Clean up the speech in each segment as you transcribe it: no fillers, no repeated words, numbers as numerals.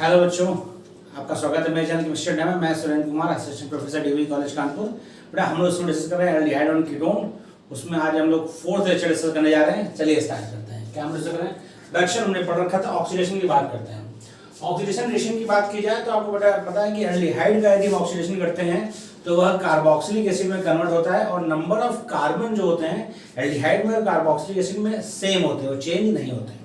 Hello बच्चों, आपका स्वागत है मेरे चैनल केमिस्ट्री में। मैं Surendra Kumar, assistant professor degree college Kanpur. बेटा हम लोग इसमें डिस्कस कर रहे हैं एल्डिहाइड और कीटोन। उसमें आज हम लोग फोर्थ लेक्चर डिस्कस करने जा रहे हैं। चलिए स्टार्ट करते हैं। क्या हम डिस्कस कर रहे हैं? रिएक्शन हमने पढ़ रखा था, ऑक्सीडेशन की बात करते हैं। ऑक्सीडेशन रिएक्शन की बात की जाए तो आपको पता है कि एल्डिहाइड का यदि हम ऑक्सीडेशन करते हैं तो वह कार्बोक्सिलिक एसिड में कन्वर्ट होता है और नंबर ऑफ कार्बन जो होते हैं एल्डिहाइड में और कार्बोक्सिलिक एसिड में सेम होते हैं, वो चेंज नहीं होते हैं।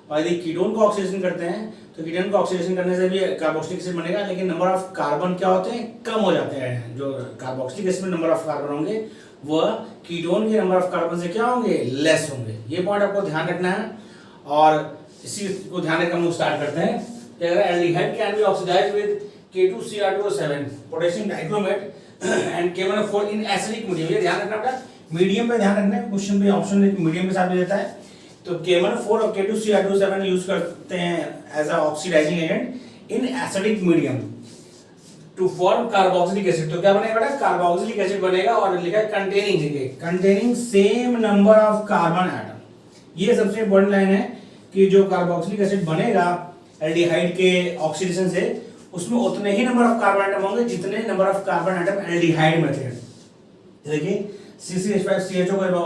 और यदि कीटोन को ऑक्सीडेशन करते हैं तो कीटोन को ऑक्सीडेशन करने से भी कार्बोक्सिलिक एसिड बनेगा, लेकिन नंबर ऑफ कार्बन क्या होते हैं, कम हो जाते हैं। जो कार्बोक्सिलिक एसिड में नंबर ऑफ कार्बन होंगे वह कीटोन के नंबर ऑफ कार्बन से क्या होंगे, लेस होंगे। ये पॉइंट आपको ध्यान रखना है और इसी को ध्यान रखकर हम लोग स्टार्ट करते हैं कि अगर aldehyde can be oxidised with K2Cr2O7 potassium dichromate and K1O4 in acidic medium. ये ध्यान रखना बेटा, मीडियम पे ध्यान रखना है। क्वेश्चन पे ऑप्शन मीडियम के साथ भी देता है। तो K1O4 और K2Cr2O7 यूज करते हैं as a oxidising agent in acidic medium to form carboxylic acid. तो क्या बनेगा बेटा, कार्बोक्सिलिक एसिड बनेगा और लिखा है containing same number of carbon atom. ये सबसे इंपॉर्टेंट लाइन है कि जो कार्बोक्सिलिक एसिड बनेगा एल्डिहाइड के ऑक्सीडेशन से, उसमें उतने ही नंबर ऑफ कार्बन एटम होंगे जितने number of carbon atom aldehyde में थे। देखिए CCH5CHO का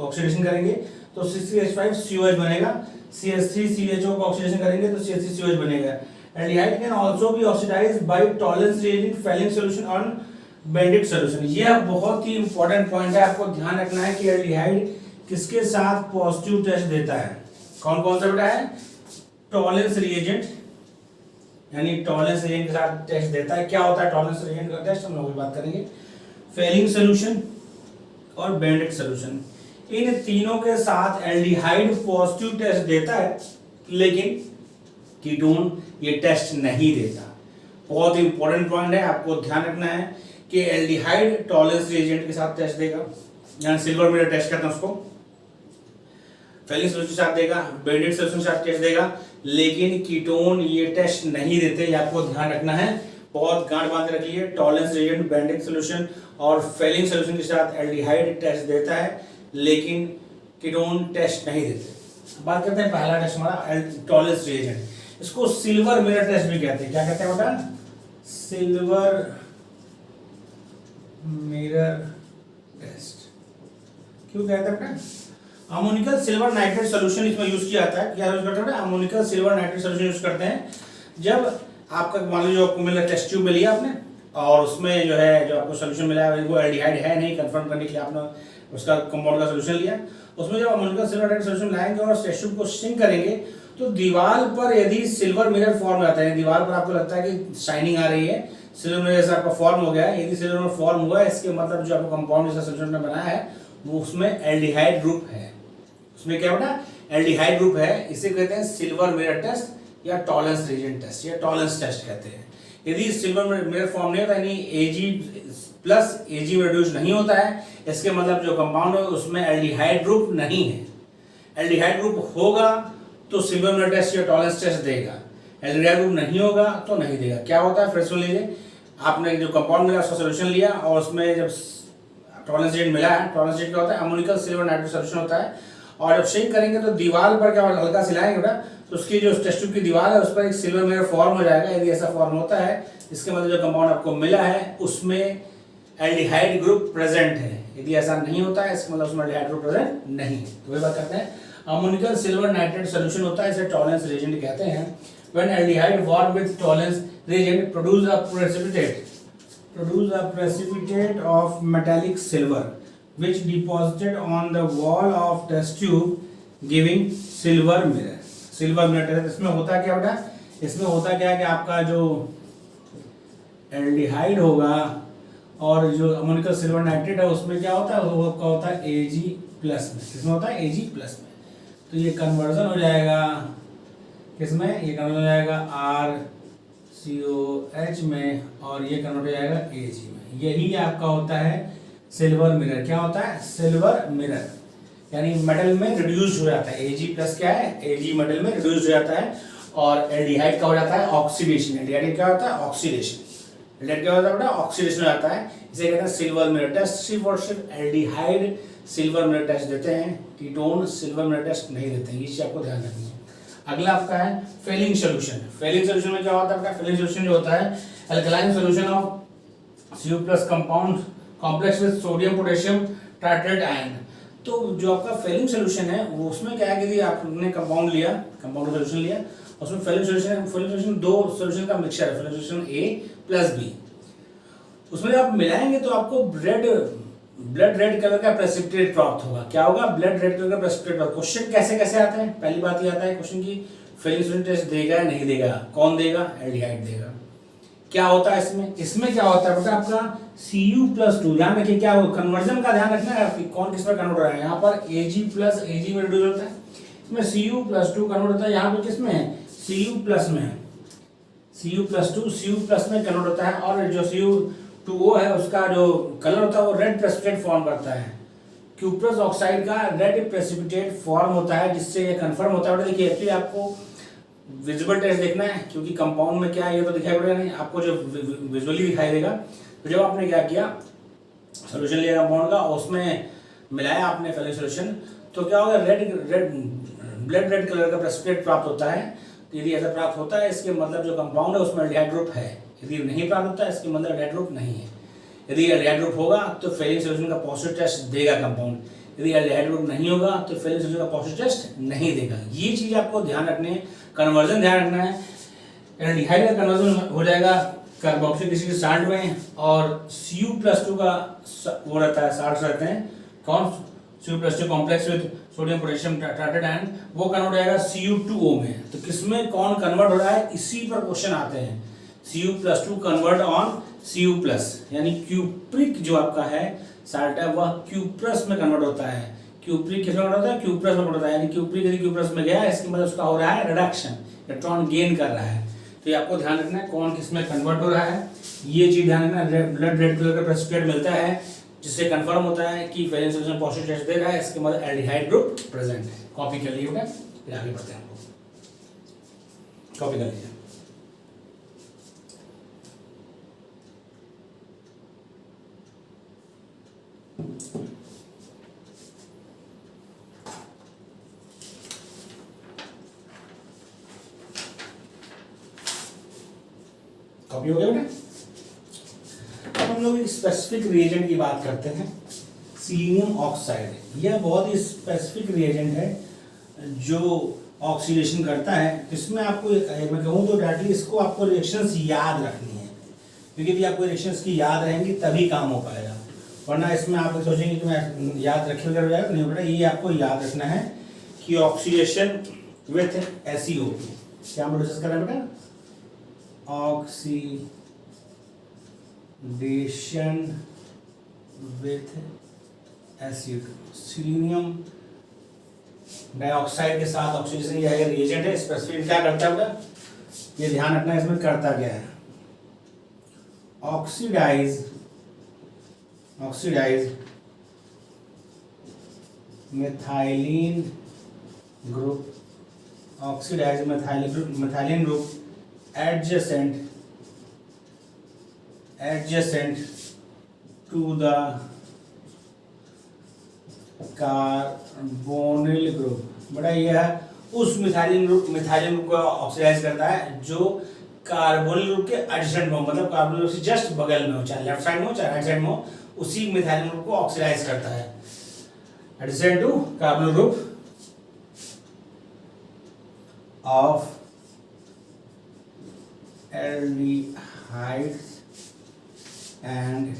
ऑक्सीडेशन करेंगे तो CCH5COH बनेगा, CH3CHO को ऑक्सीडेशन करेंगे तो CH3COH बनेगा। Aldehyde can also be oxidised by Tollens reagent Fehling solution on Benedict solution. यह बहुत ही इंपॉर्टेंट पॉइंट है, आपको ध्यान रखना है कि एल्डिहाइड किसके साथ पॉजिटिव टेस्ट देता है। कौन कौन सा बेटा है, टॉलरेंस रिएजेंट, यानी टॉलरेंस रिएजेंट के साथ टेस्ट देता है। क्या होता है टॉलरेंस रिएजेंट का टेस्ट, हम लोग बात करेंगे। फेलिंग सॉल्यूशन और बेंडिक सॉल्यूशन, इन तीनों के साथ एल्डिहाइड पॉजिटिव टेस्ट देता है, लेकिन कीटोन ये टेस्ट नहीं देता। बहुत इंपॉर्टेंट पॉइंट है, आपको ध्यान रखना है कि एल्डिहाइड टॉलरेंस रिएजेंट के साथ टेस्ट देगा, यहां सिल्वर मिरर टेस्ट करते हैं उसको, फेलिंग सॉल्यूशन के साथ देगा, बेंडिक सॉल्यूशन के साथ टेस्ट देगा, लेकिन कीटोन ये टेस्ट नहीं देते। ये आपको ध्यान रखना है, बहुत गांठ बांध के रखिए। टॉलरेंस रिएजेंट, बेंडिक सॉल्यूशन और फेलिंग सॉल्यूशन के साथ एल्डिहाइड टेस्ट देता है, लेकिन कीटोन टेस्ट नहीं देते। बात करते हैं पहला टेस्ट हमारा टॉलरेंस रिएजेंट। इसको सिल्वर मिरर टेस्ट भी कहते हैं। क्या कहते हैं बेटा, सिल्वर मिरर टेस्ट। क्यों कहते हैं बेटा, अमोनिकल सिल्वर नाइट्रेट सॉल्यूशन इसमें यूज किया जाता है। क्या यूज करते हैं, ammoniacal silver nitrate solution use करते हैं। जब आपका मान लीजिए आपको मिला टेस्ट ट्यूब में लिया आपने और उसमें जो है जो आपको सॉल्यूशन मिला है वो एल्डिहाइड है नहीं, कंफर्म करने के लिए आपने उसका कंपाउंड का सॉल्यूशन लिया। उसमें जब अमोनिकल सिल्वर नाइट्रेट सॉल्यूशन लाएंगे और टेस्ट ट्यूब को सिंक करेंगे तो दीवार पर यदि सिल्वर मिरर फॉर्म हो जाता है, दीवार पर आपको लगता है कि शाइनिंग आ रही है, सिल्वर मिरर जैसा आपका फॉर्म हो गया है, यदि सिल्वर मिरर फॉर्म हुआ है इसके मतलब जो आपको कंपाउंड जैसा सॉल्यूशन में बनाया है वो उसमें एल्डिहाइड ग्रुप है। उसमें क्या बेटा, एल्डिहाइड ग्रुप है। इसे कहते हैं सिल्वर मिरर टेस्ट या टॉलरेंस रिएजेंट टेस्ट या टॉलरेंस टेस्ट कहते हैं। यदि सिल्वर मिरर फॉर्म नहीं होता, यानी Ag+ में रिड्यूस नहीं होता है, इसके मतलब जो कंपाउंड है उसमें एल्डिहाइड ग्रुप नहीं है। एल्डिहाइड ग्रुप होगा तो सिल्वर मिरर टेस्ट या टॉलरेंस टेस्ट देगा, एल्डिहाइड ग्रुप नहीं होगा तो नहीं देगा। क्या होता है फिर सुन लीजिए, आपने जो कंपाउंड मिला उसका सोल्यूशन लिया और उसमें जब टॉलरेंस रिएजेंट मिला है, टॉलरेंस रिएजेंट क्या होता है, अमोनिकल सिल्वर नाइट्रेट सॉल्यूशन होता है। और जब शेक करेंगे तो दीवार पर क्या हल्का सिलाएंगे बेटा, तो उसकी जो टेस्ट ट्यूब की दीवार है उस पर एक सिल्वर मिरर फॉर्म हो जाएगा। यदि ऐसा फॉर्म होता है इसके मतलब जो कंपाउंड आपको मिला है उसमें एल्डिहाइड ग्रुप प्रेजेंट है। यदि ऐसा नहीं होता है इसका मतलब उसमें एल्डिहाइड ग्रुप प्रेजेंट नहीं है। तो वही बात करते हैं, अमोनिकल सिल्वर नाइट्रेट सॉल्यूशन होता है, इसे टॉलरेंस रिएजेंट कहते हैं। When aldehyde form with tolerance reagent produce a precipitate of metallic silver which deposited on the wall of test tube giving silver mirror। Silver mirror इसमें होता क्या बेटा, इसमें होता क्या है कि आपका जो एल्डिहाइड होगा और जो अमोनिकल सिल्वर नाइट्रेट है उसमें क्या होता है, वो क्या होता है Ag+ में। किसमें होता है Ag+ में। तो ये कन्वर्जन हो जाएगा किसमें, ये कन्वर्जन हो जाएगा RCOH में और ये कन्वर्ट हो जाएगा Ag में। यही आपका होता है सिल्वर मिरर। क्या होता है, सिल्वर मिरर, यानी मेटल में रिड्यूस हो जाता है। Ag+ क्या है, Ag मेटल में रिड्यूस हो जाता है और एल्डिहाइड का हो जाता है ऑक्सीडेशन। एल्डिहाइड क्या होता है, ऑक्सीडेशन। एल्डिहाइड क्या होता है बेटा, ऑक्सीडेशन हो जाता है। इसे कहते हैं सिल्वर मिरर टेस्ट। सिर्फ और सिर्फ एल्डिहाइड सिल्वर मिरर टेस्ट देते हैं, कीटोन सिल्वर मिरर टेस्ट नहीं देते हैं। ये चीज आपको ध्यान रखनी है। अगला आपका है फेलिंग सोल्यूशन। फेलिंग सोल्यूशन में क्या होता है आपका? फेलिंग सोल्यूशन जो होता है alkaline solution of Cu plus compound complex with sodium potassium titrate ion. तो जो आपका फेलिंग सोल्यूशन है वो उसमें क्या है कि यदि आपने कंपाउंड लिया, कंपाउंड सोल्यूशन लिया, उसमें फेलिंग सोल्यूशन दो सोल्यूशन का मिक्सचर है, Fehling solution A plus B। उसमें आप मिलाएंगे तो आपको ब्लड रेड कलर का प्रेसिपिटेट प्राप्त होगा। क्या होगा? ब्लड रेड कलर का प्रेसिपिटेट। क्वेश्चन कैसे कैसे आते हैं? पहली बात ये आता है क्वेश्चन की फेलिंग सोल्यूशन टेस्ट देगा या नहीं देगा? कौन देगा? एल्डिहाइड देगा। क्या होता है इसमें क्या होता है बेटा आपका Cu+2। ध्यान रखिए क्या हो, कन्वर्जन का ध्यान रखना है आपकी, कौन किस में कन्वर्ट हो रहा है। यहाँ पर Ag प्लस Ag में रिड्यूस होता है, इसमें Cu+2 कन्वर्ट होता है। यहाँ पर किसमें है? Cu प्लस में है, Cu+2 Cu प्लस में कन्वर्ट होता है। और जो Cu2O है उसका जो कलर होता है वो रेड प्रेसिपिटेट फॉर्म करता है। क्यूप्रस ऑक्साइड का रेड प्रेसिपिटेट फॉर्म होता है, जिससे ये कंफर्म होता है। देखिए एक्चुअली आपको विजुअल टेस्ट देखना है, क्योंकि कंपाउंड में क्या है ये तो दिखाई पड़ेगा नहीं, आपको जो विजुअली दिखाई देगा। तो जब आपने क्या किया, सोल्यूशन लिया कंपाउंड का, उसमें मिलाया आपने फेलिंग सोल्यूशन, तो क्या होगा? ब्लड रेड कलर का प्रेसिपिटेट प्राप्त होता है। तो यदि ऐसा प्राप्त होता है इसके मतलब जो कंपाउंड है उसमें एल्डिहाइड ग्रुप है। यदि नहीं प्राप्त होता है इसके मतलब एल्डिहाइड ग्रुप नहीं है। यदि एल्डिहाइड ग्रुप होगा तो फेलिंग सोल्यूशन का पॉजिटिव टेस्ट देगा कंपाउंड, यदि एल्डिहाइड ग्रुप नहीं होगा तो फेलिंग सोल्यूशन का पॉजिटिव टेस्ट नहीं देगा। ये चीज आपको ध्यान रखनी है, कन्वर्जन ध्यान रखना है। एल्डिहाइड का कन्वर्जन हो जाएगा कार्बोक्सिलिक एसिड साल्ट में, और Cu+2 का वो रहता है, साल्ट रहते हैं। कौन? Cu+2 complex with sodium potassium titrate ion, वो कन्वर्ट हो जाएगा Cu2O में। तो किसमें कौन कन्वर्ट हो रहा है, इसी पर क्वेश्चन आते हैं। Cu+2 कन्वर्ट ऑन Cu+, यानी क्यूप्रिक जो आपका है साल्ट है वह क्यूप्रस में कन्वर्ट होता है। क्यूप्रिक किस में कन्वर्ट होता है? क्यूप्रस में कन्वर्ट होता है। यानी क्यूप्रिक यदि क्यूप्रस में गया इसके मतलब उसका हो रहा है रिडक्शन, इलेक्ट्रॉन गेन कर रहा है। तो ये आपको ध्यान रखना है कौन किस में कन्वर्ट हो रहा है, ये चीज ध्यान रखना है। ब्लड रेड कलर का प्रेसिपिटेट मिलता है जिससे कंफर्म होता है कि फेलिंग सोल्यूशन पॉजिटिव टेस्ट दे रहा है, इसके मतलब एल्डिहाइड ग्रुप प्रेजेंट है। कॉपी कर लीजिएगा, फिर आगे बढ़ते हैं। कॉपी कर लीजिए। कॉपी हो गया बेटा? अब हम लोग स्पेसिफिक रिएजेंट की बात करते हैं, सिलीनियम ऑक्साइड। यह बहुत ही स्पेसिफिक रिएजेंट है जो ऑक्सीडेशन करता है। इसमें आपको मैं कहूँ तो डायरेक्टली इसको आपको रिएक्शंस याद रखनी है, क्योंकि यदि आपको रिएक्शंस की याद रहेंगी तभी काम हो पाएगा, वरना इसमें आप सोचेंगे कि मैं याद रखे वगैरह जाएगा, नहीं बेटा। ये आपको याद रखना है कि ऑक्सीडेशन विथ SiO2, क्या हम डिस्कस कर रहे हैं बेटा? Oxidation with SiO2, selenium dioxide के साथ ऑक्सीडेशन। यह रिएजेंट है, स्पेसिफिक क्या करता है बेटा? ये ध्यान रखना है इसमें करता क्या है। Oxidise methylene group, oxidise methylene group adjacent to the carbonyl group. बड़ा यह है उस मिथाइलिन ग्रुप को ऑक्सीडाइज करता है जो कार्बोनिल ग्रुप के एडजेसेंट में हो, मतलब कार्बोनिल ग्रुप से जस्ट बगल में हो, चाहे लेफ्ट साइड में हो चाहे राइट साइड में हो, उसी मिथाइलिन ग्रुप को ऑक्सीडाइज करता है। Adjacent to carbonyl group of aldehydes and,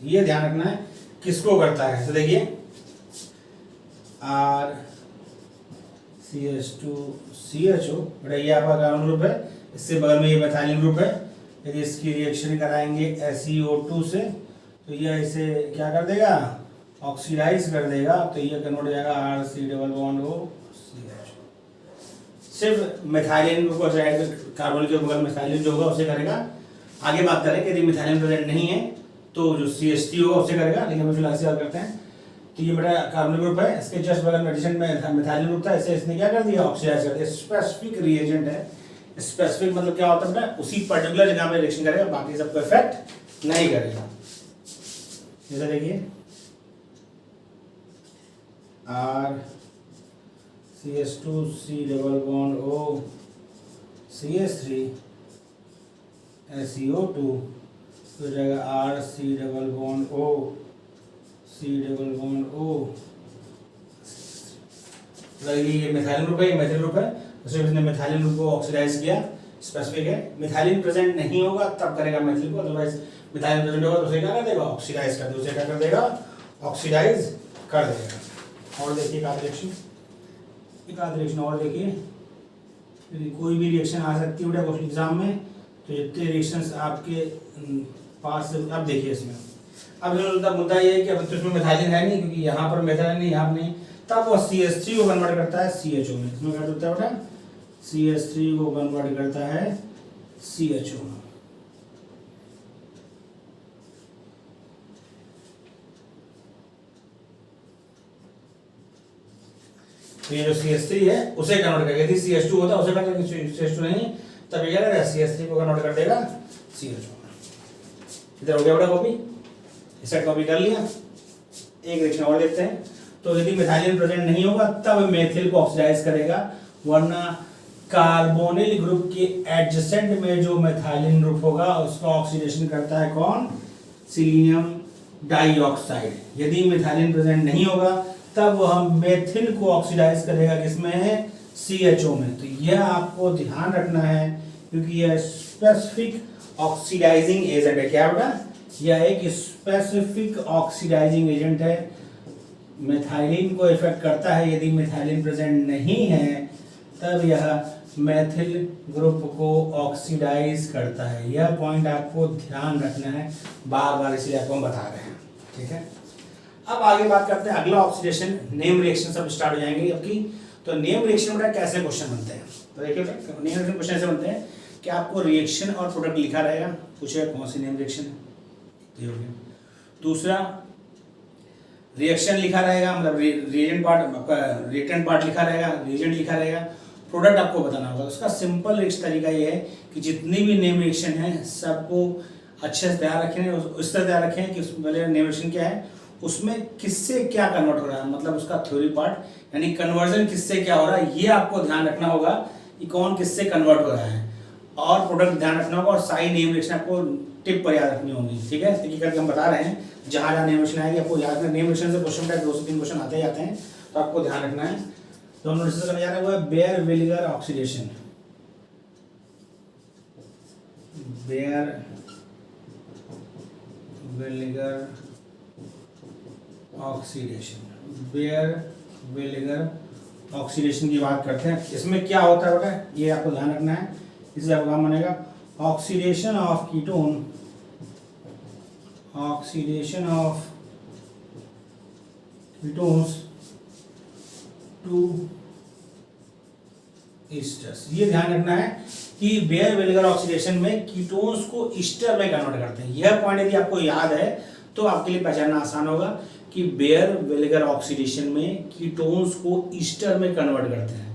ये ध्यान रखना है किसको करता है। तो देखिए RCH2CHO, बड़ा ये आपका कार्बन ग्रुप है, इससे बगल में ये मिथाइलिन ग्रुप है। यदि इसकी रिएक्शन कराएंगे SiO2 से तो ये इसे क्या कर देगा? ऑक्सीडाइज कर देगा। तो ये कन्वर्ट हो जाएगा RC≡OCH। सिर्फ मिथाइलिन ग्रुप को कार्बन के बगल मिथाइलिन जो होगा उसे करेगा। आगे बात करें कि यदि मिथाइलिन प्रेजेंट नहीं है तो जो CH3 होगा उसे करेगा, लेकिन हम फिलहाल से बात करते हैं। तो ये मेरा कार्बन ग्रुप है, इसके जस्ट बगल में एडिशन में मिथाइलिन ग्रुप था, इसे इसने क्या कर दिया? ऑक्सीडाइज कर दिया। स्पेसिफिक रिएजेंट है। स्पेसिफिक मतलब क्या होता है? उसी पर्टिकुलर जगह पे रिएक्शन करेगा, बाकी सबको इफेक्ट नहीं करेगा। जैसे देखिए R CH2 C double bond O CH3 SiO2 तो हो जाएगा R C double bond O C double bond O। ये मिथाइलिन ग्रुप है, ये मेथिल ग्रुप है, उसमें इसने मिथाइलिन ग्रुप को ऑक्सीडाइज किया, स्पेसिफिक है। मिथाइलिन प्रेजेंट नहीं होगा तब करेगा मेथिल को, अदरवाइज मिथाइलिन प्रेजेंट होगा तो उसे क्या कर देगा, ऑक्सीडाइज कर देगा, उसे क्या कर देगा, ऑक्सीडाइज कर देगा। और देखिए एक आध रिएक्शन और देखिए, कोई भी रिएक्शन आ सकती है बेटा एग्जाम में, तो जितने रिएक्शंस आपके पास, अब देखिए इसमें अब जो मुद्दा ये है कि अब तो इसमें मिथाइलिन है नहीं, क्योंकि यहाँ पर मिथाइलिन नहीं, यहाँ नहीं, तब वो CH3 को कन्वर्ट करता है CHO में। इसमें क्या होता है बेटा, CH3 को कन्वर्ट करता है CHO में। तो ये जो CH3 है उसे कन्वर्ट करेगा, यदि CH2 होता उसे क्या करेगा, CH2 नहीं, तब ये क्या करेगा, CH3 को कन्वर्ट कर देगा CHO में। इधर हो गया बेटा कॉपी, इस साइड कॉपी कर लिया। एक रिएक्शन और देखते हैं। तो यदि मिथाइलिन प्रेजेंट नहीं होगा तब मेथिल को ऑक्सीडाइज करेगा, वरना कार्बोनिल ग्रुप के एडजेसेंट में जो मिथाइलिन ग्रुप होगा उसका ऑक्सीडेशन करता है कौन, सिलीनियम डाइऑक्साइड। यदि मिथाइलिन प्रेजेंट नहीं होगा तब वह मेथिल को ऑक्सीडाइज करेगा, किसमें, CHO में। तो यह आपको ध्यान रखना है, क्योंकि यह स्पेसिफिक ऑक्सीडाइजिंग एजेंट है। क्या बेटा, यह एक स्पेसिफिक ऑक्सीडाइजिंग एजेंट है, मिथाइलिन को इफेक्ट करता है। यदि मिथाइलिन प्रेजेंट नहीं है तब यह मेथिल ग्रुप को ऑक्सीडाइज करता है। यह पॉइंट आपको ध्यान रखना है, बार बार इसलिए आपको हम बता रहे हैं, ठीक है। अब आगे बात करते हैं, अगला ऑक्सीडेशन, नेम रिएक्शन सब स्टार्ट हो जाएंगे आपकी। तो नेम रिएक्शन में कैसे क्वेश्चन बनते हैं, तो देखिए नेम रिएक्शन क्वेश्चन ऐसे बनते हैं कि आपको रिएक्शन और प्रोडक्ट लिखा रहेगा, पूछेगा कौन सी नेम रिएक्शन है, ये हो गया। दूसरा, रिएक्शन लिखा रहेगा, मतलब रिएजेंट पार्ट, आपका रिएक्टेंट पार्ट लिखा रहेगा, रिएजेंट लिखा रहेगा, प्रोडक्ट आपको बताना होगा। उसका सिंपल तरीका ये है कि जितनी भी नेम रिएक्शन है सबको अच्छे से तैयार रखें, उस तरह तैयार रखें कि पहले नेम रिएक्शन क्या है, उसमें किससे क्या कन्वर्ट हो रहा है, मतलब उसका थ्योरी पार्ट यानी कन्वर्जन किससे क्या हो रहा है, ये आपको ध्यान रखना होगा कि कौन किससे कन्वर्ट हो रहा है। और प्रोडक्ट ध्यान रखना होगा, और सारी नेम रिएक्शन आपको टिप पर याद रखनी होगी, ठीक है। तो ये करके हम बता रहे हैं, जहाँ जहाँ नेम रिएक्शन आएगी आपको याद रखना। नेम रिएक्शन से क्वेश्चन का 2 से 3 क्वेश्चन आते ही आते हैं, तो आपको ध्यान रखना है। तो हम डिस्कस करने जा रहे हैं वो है बेयर विनेगर ऑक्सीडेशन। बेयर विनेगर ऑक्सीडेशन, बेयर विनेगर ऑक्सीडेशन की बात करते हैं। इसमें क्या होता है बेटा, ये आपको ध्यान रखना है, इससे आपका काम बनेगा oxidation of ketone, oxidation of ketones to esters. ये ध्यान रखना है कि बेयर विनेगर ऑक्सीडेशन में कीटोन्स को ईस्टर में कन्वर्ट करते हैं। यह पॉइंट यदि आपको याद है तो आपके लिए पहचानना आसान होगा कि बेयर विनेगर ऑक्सीडेशन में कीटोन्स को ईस्टर में कन्वर्ट करते हैं।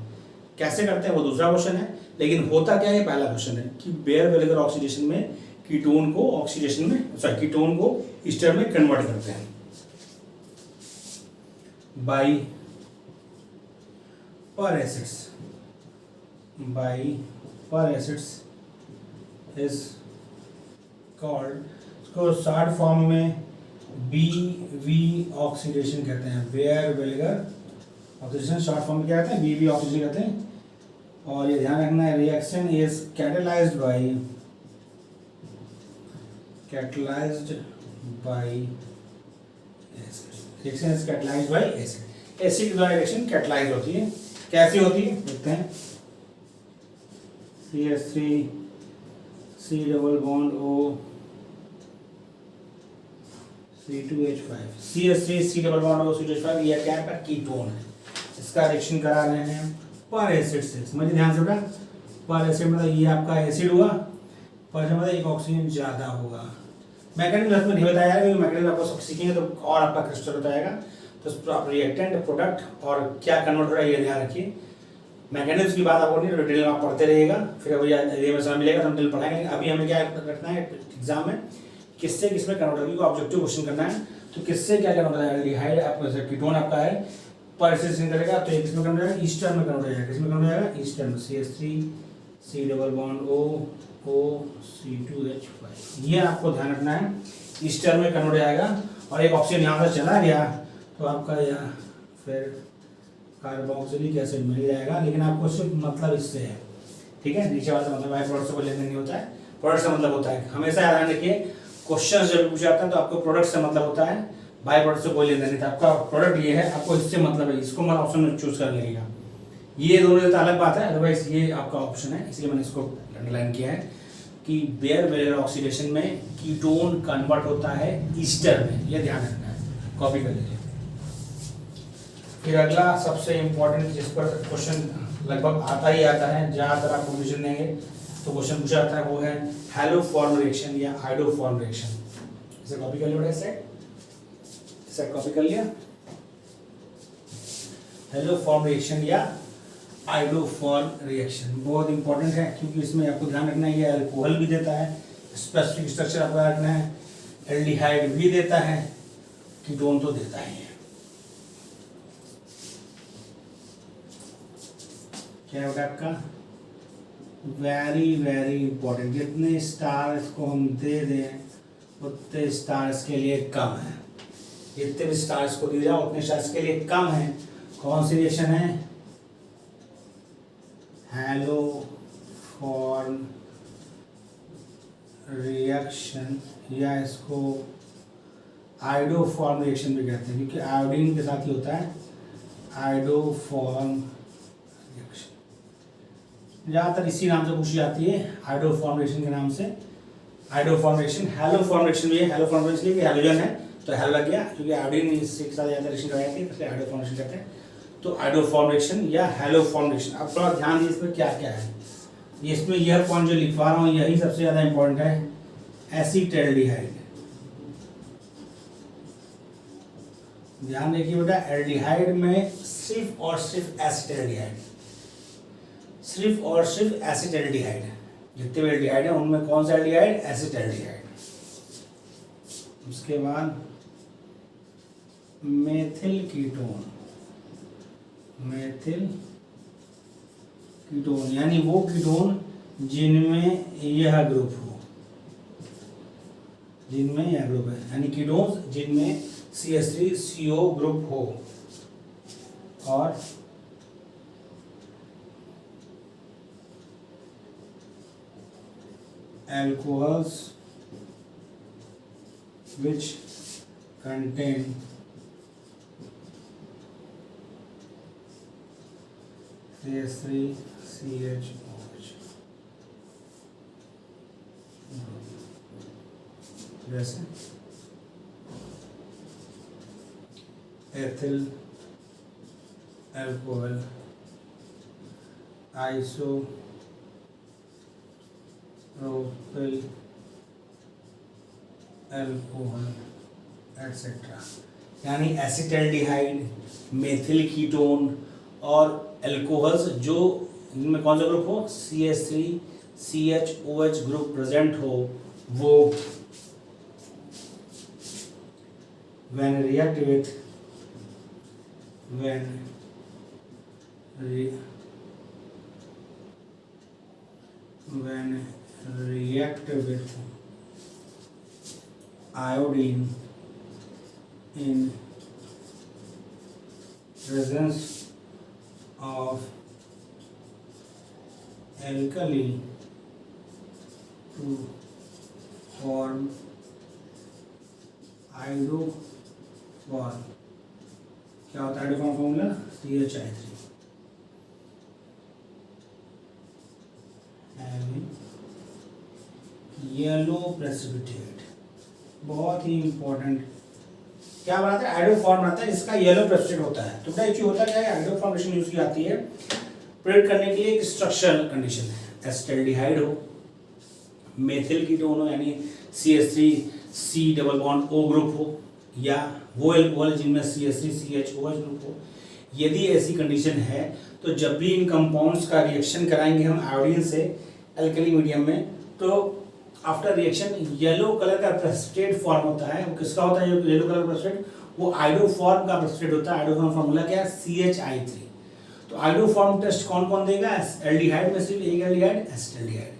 कैसे करते हैं वो दूसरा क्वेश्चन है, लेकिन होता क्या है पहला क्वेश्चन है कि बेयर विनेगर ऑक्सीडेशन में कीटोन को ऑक्सीडेशन में कीटोन को ईस्टर में कन्वर्ट करते हैं by peracids, by peracids is called, इसको शॉर्ट फॉर्म में BV ऑक्सीडेशन कहते हैं। बेयर विनेगर ऑक्सीडेशन शॉर्ट फॉर्म में क्या कहते हैं, BV ऑक्सीडेशन कहते हैं। और ये ध्यान रखना है, reaction is catalysed by reaction is catalysed bye acid. Acid द्वारा रिएक्शन कैटलाइज होती है। कैसी होती है देखते हैं, CH3 C double bond O C2H5, CH3 C double bond O C2H5, ये क्या है, कीटोन है। इसका रिएक्शन करा रहे हैं पर एसिड से। समझिए ध्यान से बेटा, पर एसिड मतलब ये आपका एसिड हुआ, पर मतलब एक ऑक्सीजन ज़्यादा होगा। मैकेनिज्म में नहीं बताया, क्योंकि मैकेनिज्म आपको सब सीखेंगे तो और आपका क्रिस्टल हो जाएगा। तो आप रिएक्टेंट, प्रोडक्ट और क्या कन्वर्ट हो रहा है ये ध्यान रखिए। मैकेनिज्म की बात आपको नहीं, डिटेल में आप पढ़ते रहिएगा, फिर अभी ये में समय मिलेगा तो हम डिटेल पढ़ाएंगे। अभी हमें क्या रखना है एग्जाम में, किससे किसमें कन्वर्ट होगी, ऑब्जेक्टिव क्वेश्चन करना है। तो किससे क्या कन्वर्ट होता है, एल्डिहाइड आपका कीटोन आपका है परसिस्टेंट करेगा तो एक इसमें कन्वर्ट हो जाएगा, ईस्टर में कन्वर्ट हो जाएगा, किसमें कन्वर्ट हो जाएगा, ईस्टर में, CH3 C double bond O C2H5। ये आपको ध्यान रखना है, ईस्टर में कन्वर्ट हो जाएगा। और एक ऑक्सीजन यहाँ से चला गया तो आपका यहाँ फिर कार्बोक्सिलिक एसिड मिल जाएगा, लेकिन आपको सिर्फ मतलब इससे है, ठीक है। नीचे वाला मतलब बाई प्रोडक्ट से कोई लेन देन नहीं होता है, प्रोडक्ट से मतलब होता है। हमेशा याद रखिए क्वेश्चन जब पूछे जाते हैं तो आपको प्रोडक्ट से मतलब होता है, बाई प्रोडक्ट से कोई लेन देन नहीं था। आपका प्रोडक्ट ये है, आपको इससे मतलब है, इसको मतलब ऑप्शन में चूज कर लीजिएगा। ये दोनों तो अलग बात है, अदरवाइज ये आपका ऑप्शन है, इसलिए मैंने इसको अंडरलाइन किया है कि बेयर वेलेर ऑक्सीडेशन में कीटोन कन्वर्ट होता है ईस्टर में, ये ध्यान रखना है, कॉपी कर लीजिए। फिर अगला सबसे इम्पोर्टेंट जिस पर क्वेश्चन लगभग आता ही आता है, ज़्यादातर आप कंफ्यूजन देंगे तो क्वेश्चन पूछा जाता है, वो है हैलोफॉर्म रिएक्शन या आइडोफॉर्म रिएक्शन। इसे कॉपी कर लिया, इसे कॉपी कर लिया। हैलोफॉर्म रिएक्शन या आइडोफॉर्म रिएक्शन बहुत इंपॉर्टेंट है, क्योंकि इसमें आपको ध्यान रखना है ये अल्कोहल भी देता है, स्पेसिफिक स्ट्रक्चर आपको ध्यान रखना है, एल्डिहाइड भी देता है, कीटोन तो देता ही है। क्या होगा आपका, वेरी वेरी इंपॉर्टेंट। जितने स्टार्स को हम दे दें उतने स्टार्स के लिए कम है, जितने भी स्टार्स को दिया जाए उतने स्टार्स के लिए कम है। कौन सी रिएक्शन है, हैलोफॉर्म रिएक्शन, या इसको आइडोफॉर्म रिएक्शन भी कहते हैं, क्योंकि आयोडीन के साथ ही होता है आइडोफॉर्म रिएक्शन। ज़्यादातर इसी नाम से पूछी जाती है, आइडोफॉर्म रिएक्शन के नाम से। आइडोफॉर्म रिएक्शन, हैलोफॉर्म रिएक्शन भी है, हैलोफॉर्म रिएक्शन इसलिए हैलोजन है तो हैलो लग गया, क्योंकि आयोडीन इसके साथ ज़्यादा रिएक्शन कराई थी, इसलिए आइडोफॉर्म रिएक्शन कहते हैं। तो आइडोफॉर्म रिएक्शन या हैलोफॉर्म रिएक्शन, अब थोड़ा ध्यान दीजिए इसमें क्या क्या है। इसमें यह पॉइंट जो लिखवा रहा हूँ यही सबसे ज़्यादा इंपॉर्टेंट है, एसीटैल्डिहाइड। ध्यान देखिए बेटा, एल्डिहाइड में सिर्फ और सिर्फ एसीटैल्डिहाइड, सिर्फ और सिर्फ एसीटैल्डिहाइड। जितने भी एल्डिहाइड है उनमें कौन सा एल्डिहाइड, एसीटैल्डिहाइड। उसके बाद मेथिल कीटोन, मेथिल कीटोन यानी वो कीटोन जिनमें यह ग्रुप हो, जिनमें यह ग्रुप है, यानी कीटोन्स जिनमें CH3CO ग्रुप हो, और alcohols which contain CH3CHOH, जैसे ethyl alcohol, isopropyl alcohol etcetera. यानी एसिटैल्डिहाइड, मेथिल कीटोन और अल्कोहल्स जो इनमें कौन सा ग्रुप हो, CH3CHOH ग्रुप प्रेजेंट हो, वो when react with iodine in presence of alkali to form iodoform. क्या होता है iodoform formula, CH3 yellow precipitate. बहुत ही इंपॉर्टेंट, क्या बनाता है, आइडोफॉर्म बनाता है, इसका येलो प्रेसिपिटेट होता है। तो क्या होता है, आइडोफॉर्मेशन यूज की जाती है प्रेडिक्ट करने के लिए एक स्ट्रक्चरल कंडीशन है, एसिटैल्डिहाइड हो, मेथिल कीटोन हो यानी CH3C double bond O group हो, या वो एल्कोहल जिनमें CH3CHOH ग्रुप हो। यदि ऐसी कंडीशन है तो जब भी इन कंपाउंड्स का रिएक्शन कराएंगे हम आयोडीन से अल्कली मीडियम में, तो आफ्टर रिएक्शन येलो कलर का प्रेसिपिटेट फॉर्म होता है। वो किसका होता है येलो कलर प्रेसिपिटेट, वो आइडोफॉर्म का प्रेसिपिटेट होता है। आइडोफॉर्म फॉर्मूला क्या है? CH3। तो आइडोफॉर्म टेस्ट कौन कौन देगा? एल्डिहाइड में सिर्फ एक एल्डिहाइड, एसिटाल्डिहाइड।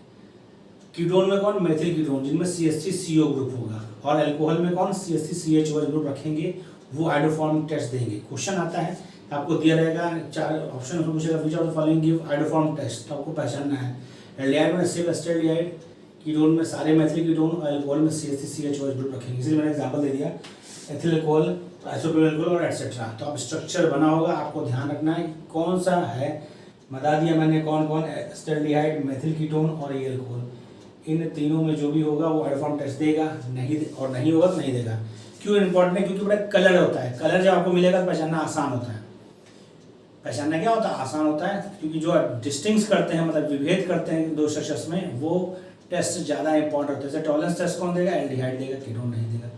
कीटोन में कौन? मेथिल कीटोन, जिनमें CH3CO ग्रुप होगा। और अल्कोहल में कौन? CH3CH ग्रुप रखेंगे, वो आइडोफॉर्म टेस्ट देंगे। क्वेश्चन आता है आपको दिया रहेगा, 4 ऑप्शन उसमें पूछेगा, which of the following give iodoform test, तो आपको पहचानना है। एल्डिहाइड में सिर्फ एसिटाल्डिहाइड, कीटोन में सारे मेथिल कीटोन, और अल्कोहल में CH3CH ग्रुप रखेंगे। इसलिए मैंने एग्जांपल दे दिया, एथिल अल्कोहल, आइसोप्रोपाइल अल्कोहल और एटसेट्रा। तो अब स्ट्रक्चर बना होगा, आपको ध्यान रखना है कौन सा है। बता दिया मैंने कौन कौन, एसिटाल्डिहाइड, मेथिल कीटोन और ये अल्कोहल। इन तीनों में जो भी होगा वो आइडोफॉर्म टेस्ट देगा, नहीं और नहीं होगा तो नहीं देगा। क्यों इंपॉर्टेंट है? क्योंकि बड़ा कलर होता है, कलर जब आपको मिलेगा तो पहचानना आसान होता है। पहचानना क्या होता है? आसान होता है, क्योंकि जो डिस्टिंग्स करते हैं, मतलब विभेद करते हैं दो स्ट्रक्चर्स में, वो टेस्ट ज़्यादा इंपॉर्टेंट होता है। जैसे टॉलरेंस टेस्ट कौन देगा? एल्डिहाइड देगा, कीटोन नहीं देगा।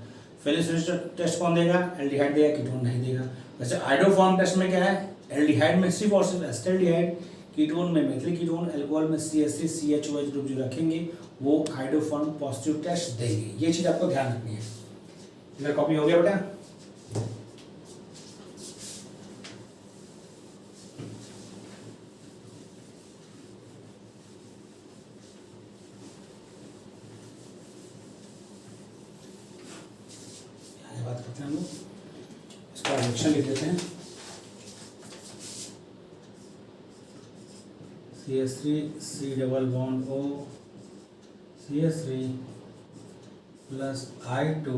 फेलिसिटी टेस्ट कौन देगा? एल्डिहाइड देगा, कीटोन नहीं देगा। वैसे आइडोफॉर्म टेस्ट में क्या है? एल्डिहाइड में सिर्फ और सिर्फ एसिटाल्डिहाइड, कीटोन में मेथिल कीटोन, अल्कोहल में CH3CH ग्रुप जो रखेंगे वो आइडोफॉर्म पॉजिटिव टेस्ट देंगे। ये चीज़ आपको ध्यान रखनी है। इधर कॉपी हो गया बेटा? बात करते हैं हम लोग, इसका रिएक्शन लिख देते हैं। CH3 double bond O CH3 plus I2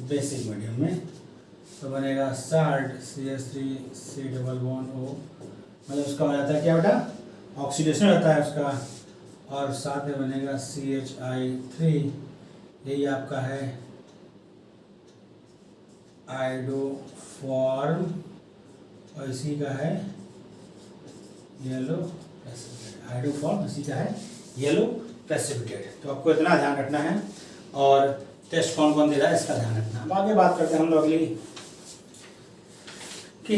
basic medium में, तो बनेगा salt CH3 double bond O, मतलब उसका हो जाता है क्या बेटा? ऑक्सीडेशन होता है उसका, और साथ में बनेगा CH3, यही आपका है आइडोफॉर्म, और इसी का है येलो प्रेसिपिटेट। आइडोफॉर्म इसी का है येलो प्रेसिपिटेट। तो आपको इतना ध्यान रखना है, और टेस्ट कौन कौन दे रहा है इसका ध्यान रखना। अब आगे बात करते हैं हम लोग अगली कि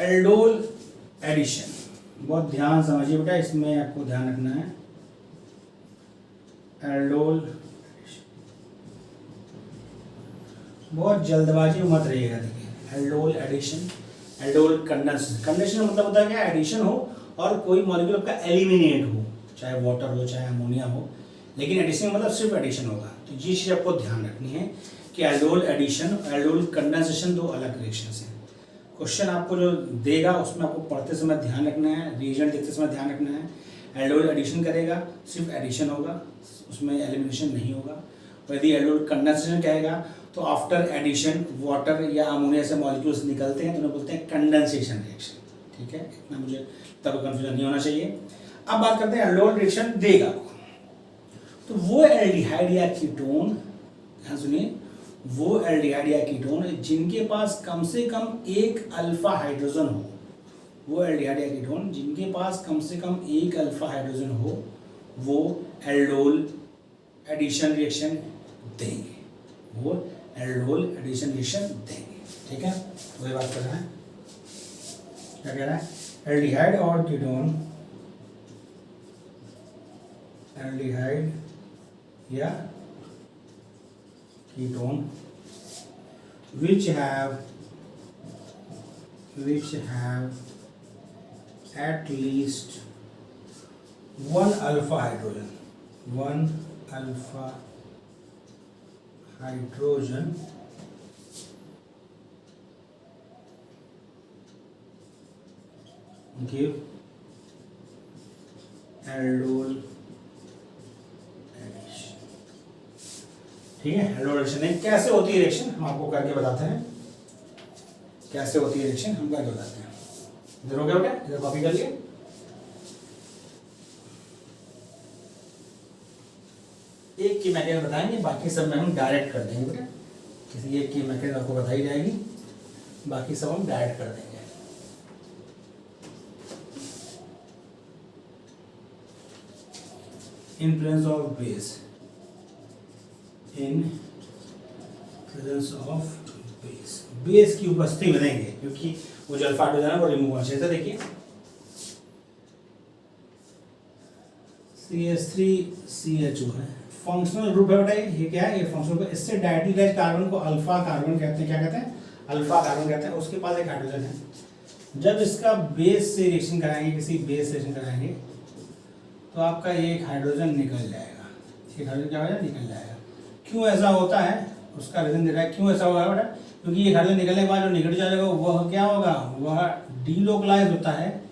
एल्डोल एडिशन। बहुत ध्यान समझिए बेटा, इसमें आपको ध्यान रखना है। एल्डोल, बहुत जल्दबाजी मत रहिएगा। देखिए aldol addition, aldol condensation. Condensation मतलब होता है क्या? एडिशन हो और कोई मॉलिक्यूल आपका एलिमिनेट हो, चाहे वाटर हो चाहे अमोनिया हो, लेकिन एडिशन मतलब सिर्फ एडिशन होगा। तो ये चीज़ आपको ध्यान रखनी है कि एल्डोल एडिशन, एल्डोल कंडेंसेशन दो अलग रिएक्शंस हैं। क्वेश्चन आपको जो देगा उसमें आपको पढ़ते समय ध्यान रखना है, रिएजेंट देखते समय ध्यान रखना है। एल्डोल एडिशन करेगा सिर्फ एडिशन होगा, उसमें एलिमिनेशन नहीं होगा। यदि एल्डोल कंडेंसेशन कहेगा तो आफ्टर एडिशन वाटर या अमोनिया से मॉलिक्यूल्स निकलते हैं, तो उन्हें बोलते हैं कंडेंसेशन रिएक्शन। ठीक है, इतना मुझे तब कंफ्यूजन नहीं होना चाहिए। अब बात करते हैं एल्डोल रिएक्शन देगा, तो वो एल्डिहाइड या कीटोन, ध्यान सुनिए, वो एल्डिहाइड या कीटोन जिनके पास कम से कम एक अल्फा हाइड्रोजन हो, वो एल्डिहाइड या कीटोन जिनके पास कम से कम एक अल्फा हाइड्रोजन हो, वो एल्डोल एडिशन रिएक्शन देंगे, वो एल्डोल एडिशन रिएक्शन देंगे। ठीक है, वही बात कर रहे हैं। क्या कह रहा है? एल्डिहाइड और कीटोन, एल्डिहाइड या ketone which have at least one alpha hydrogen, give aldol addition। ठीक है, एल्डोल एडिशन कैसे होती है रिएक्शन हम आपको करके बताते हैं। कैसे होती है रिएक्शन हम करके बताते हैं। इधर हो गया बेटा, इधर कॉपी कर लिए। एक की मैकेनिज्म बताएंगे, बाकी सब में हम डायरेक्ट कर देंगे बेटा। किसी एक की मैकेनिज्म आपको बताई जाएगी, बाकी सब हम डायरेक्ट कर देंगे। Influence of base, in presence of base, base की उपस्थिति में देंगे, क्योंकि वो जो अल्फा हाइड्रोजन है वो रिमूव होना चाहिए था। देखिए CH3CH है, फंक्शनल ग्रुप है बेटा, ये क्या है, ये फंक्शनल ग्रुप। इससे डायरेक्टली अटैच कार्बन को अल्फा कार्बन कहते हैं। क्या कहते हैं? अल्फा कार्बन कहते हैं। उसके पास एक हाइड्रोजन है। जब इसका बेस से रिएक्शन कराएंगे, किसी बेस से रिएक्शन कराएंगे, तो आपका एक हाइड्रोजन निकल जाएगा। एक हाइड्रोजन क्या हो जाएगा? निकल जाएगा। क्यों ऐसा होता है, उसका रीजन दे रहा है क्यों ऐसा होगा बेटा। क्योंकि ये हाइड्रोजन निकलने के बाद जो निकल जाएगा वह क्या होगा, वह डीलोकलाइज होता है,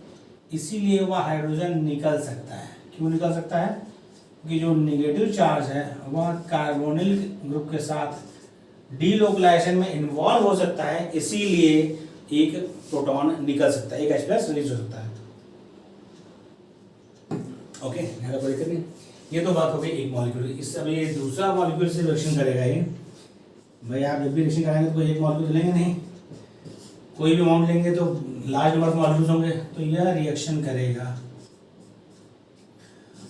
इसीलिए वह हाइड्रोजन निकल सकता है। क्यों निकल सकता है? क्योंकि जो नेगेटिव चार्ज है वह कार्बोनिल ग्रुप के साथ डीलोकलाइजेशन में इन्वॉल्व हो सकता है, इसीलिए एक प्रोटॉन निकल सकता है, एक H+ रिलीज हो सकता है। ओके, कोई दिक्कत नहीं। ये तो बात हो गई एक मॉलिक्यूल। इससे अब ये दूसरा मॉलिक्यूल से रिएक्शन करेगा। ये भाई आप जब भी रिएक्शन कराएंगे तो एक मॉलिक्यूल लेंगे नहीं, कोई भी अमाउंट लेंगे तो लार्ज नंबर ऑफ मॉलिक्यूल्स होंगे, तो यह रिएक्शन करेगा।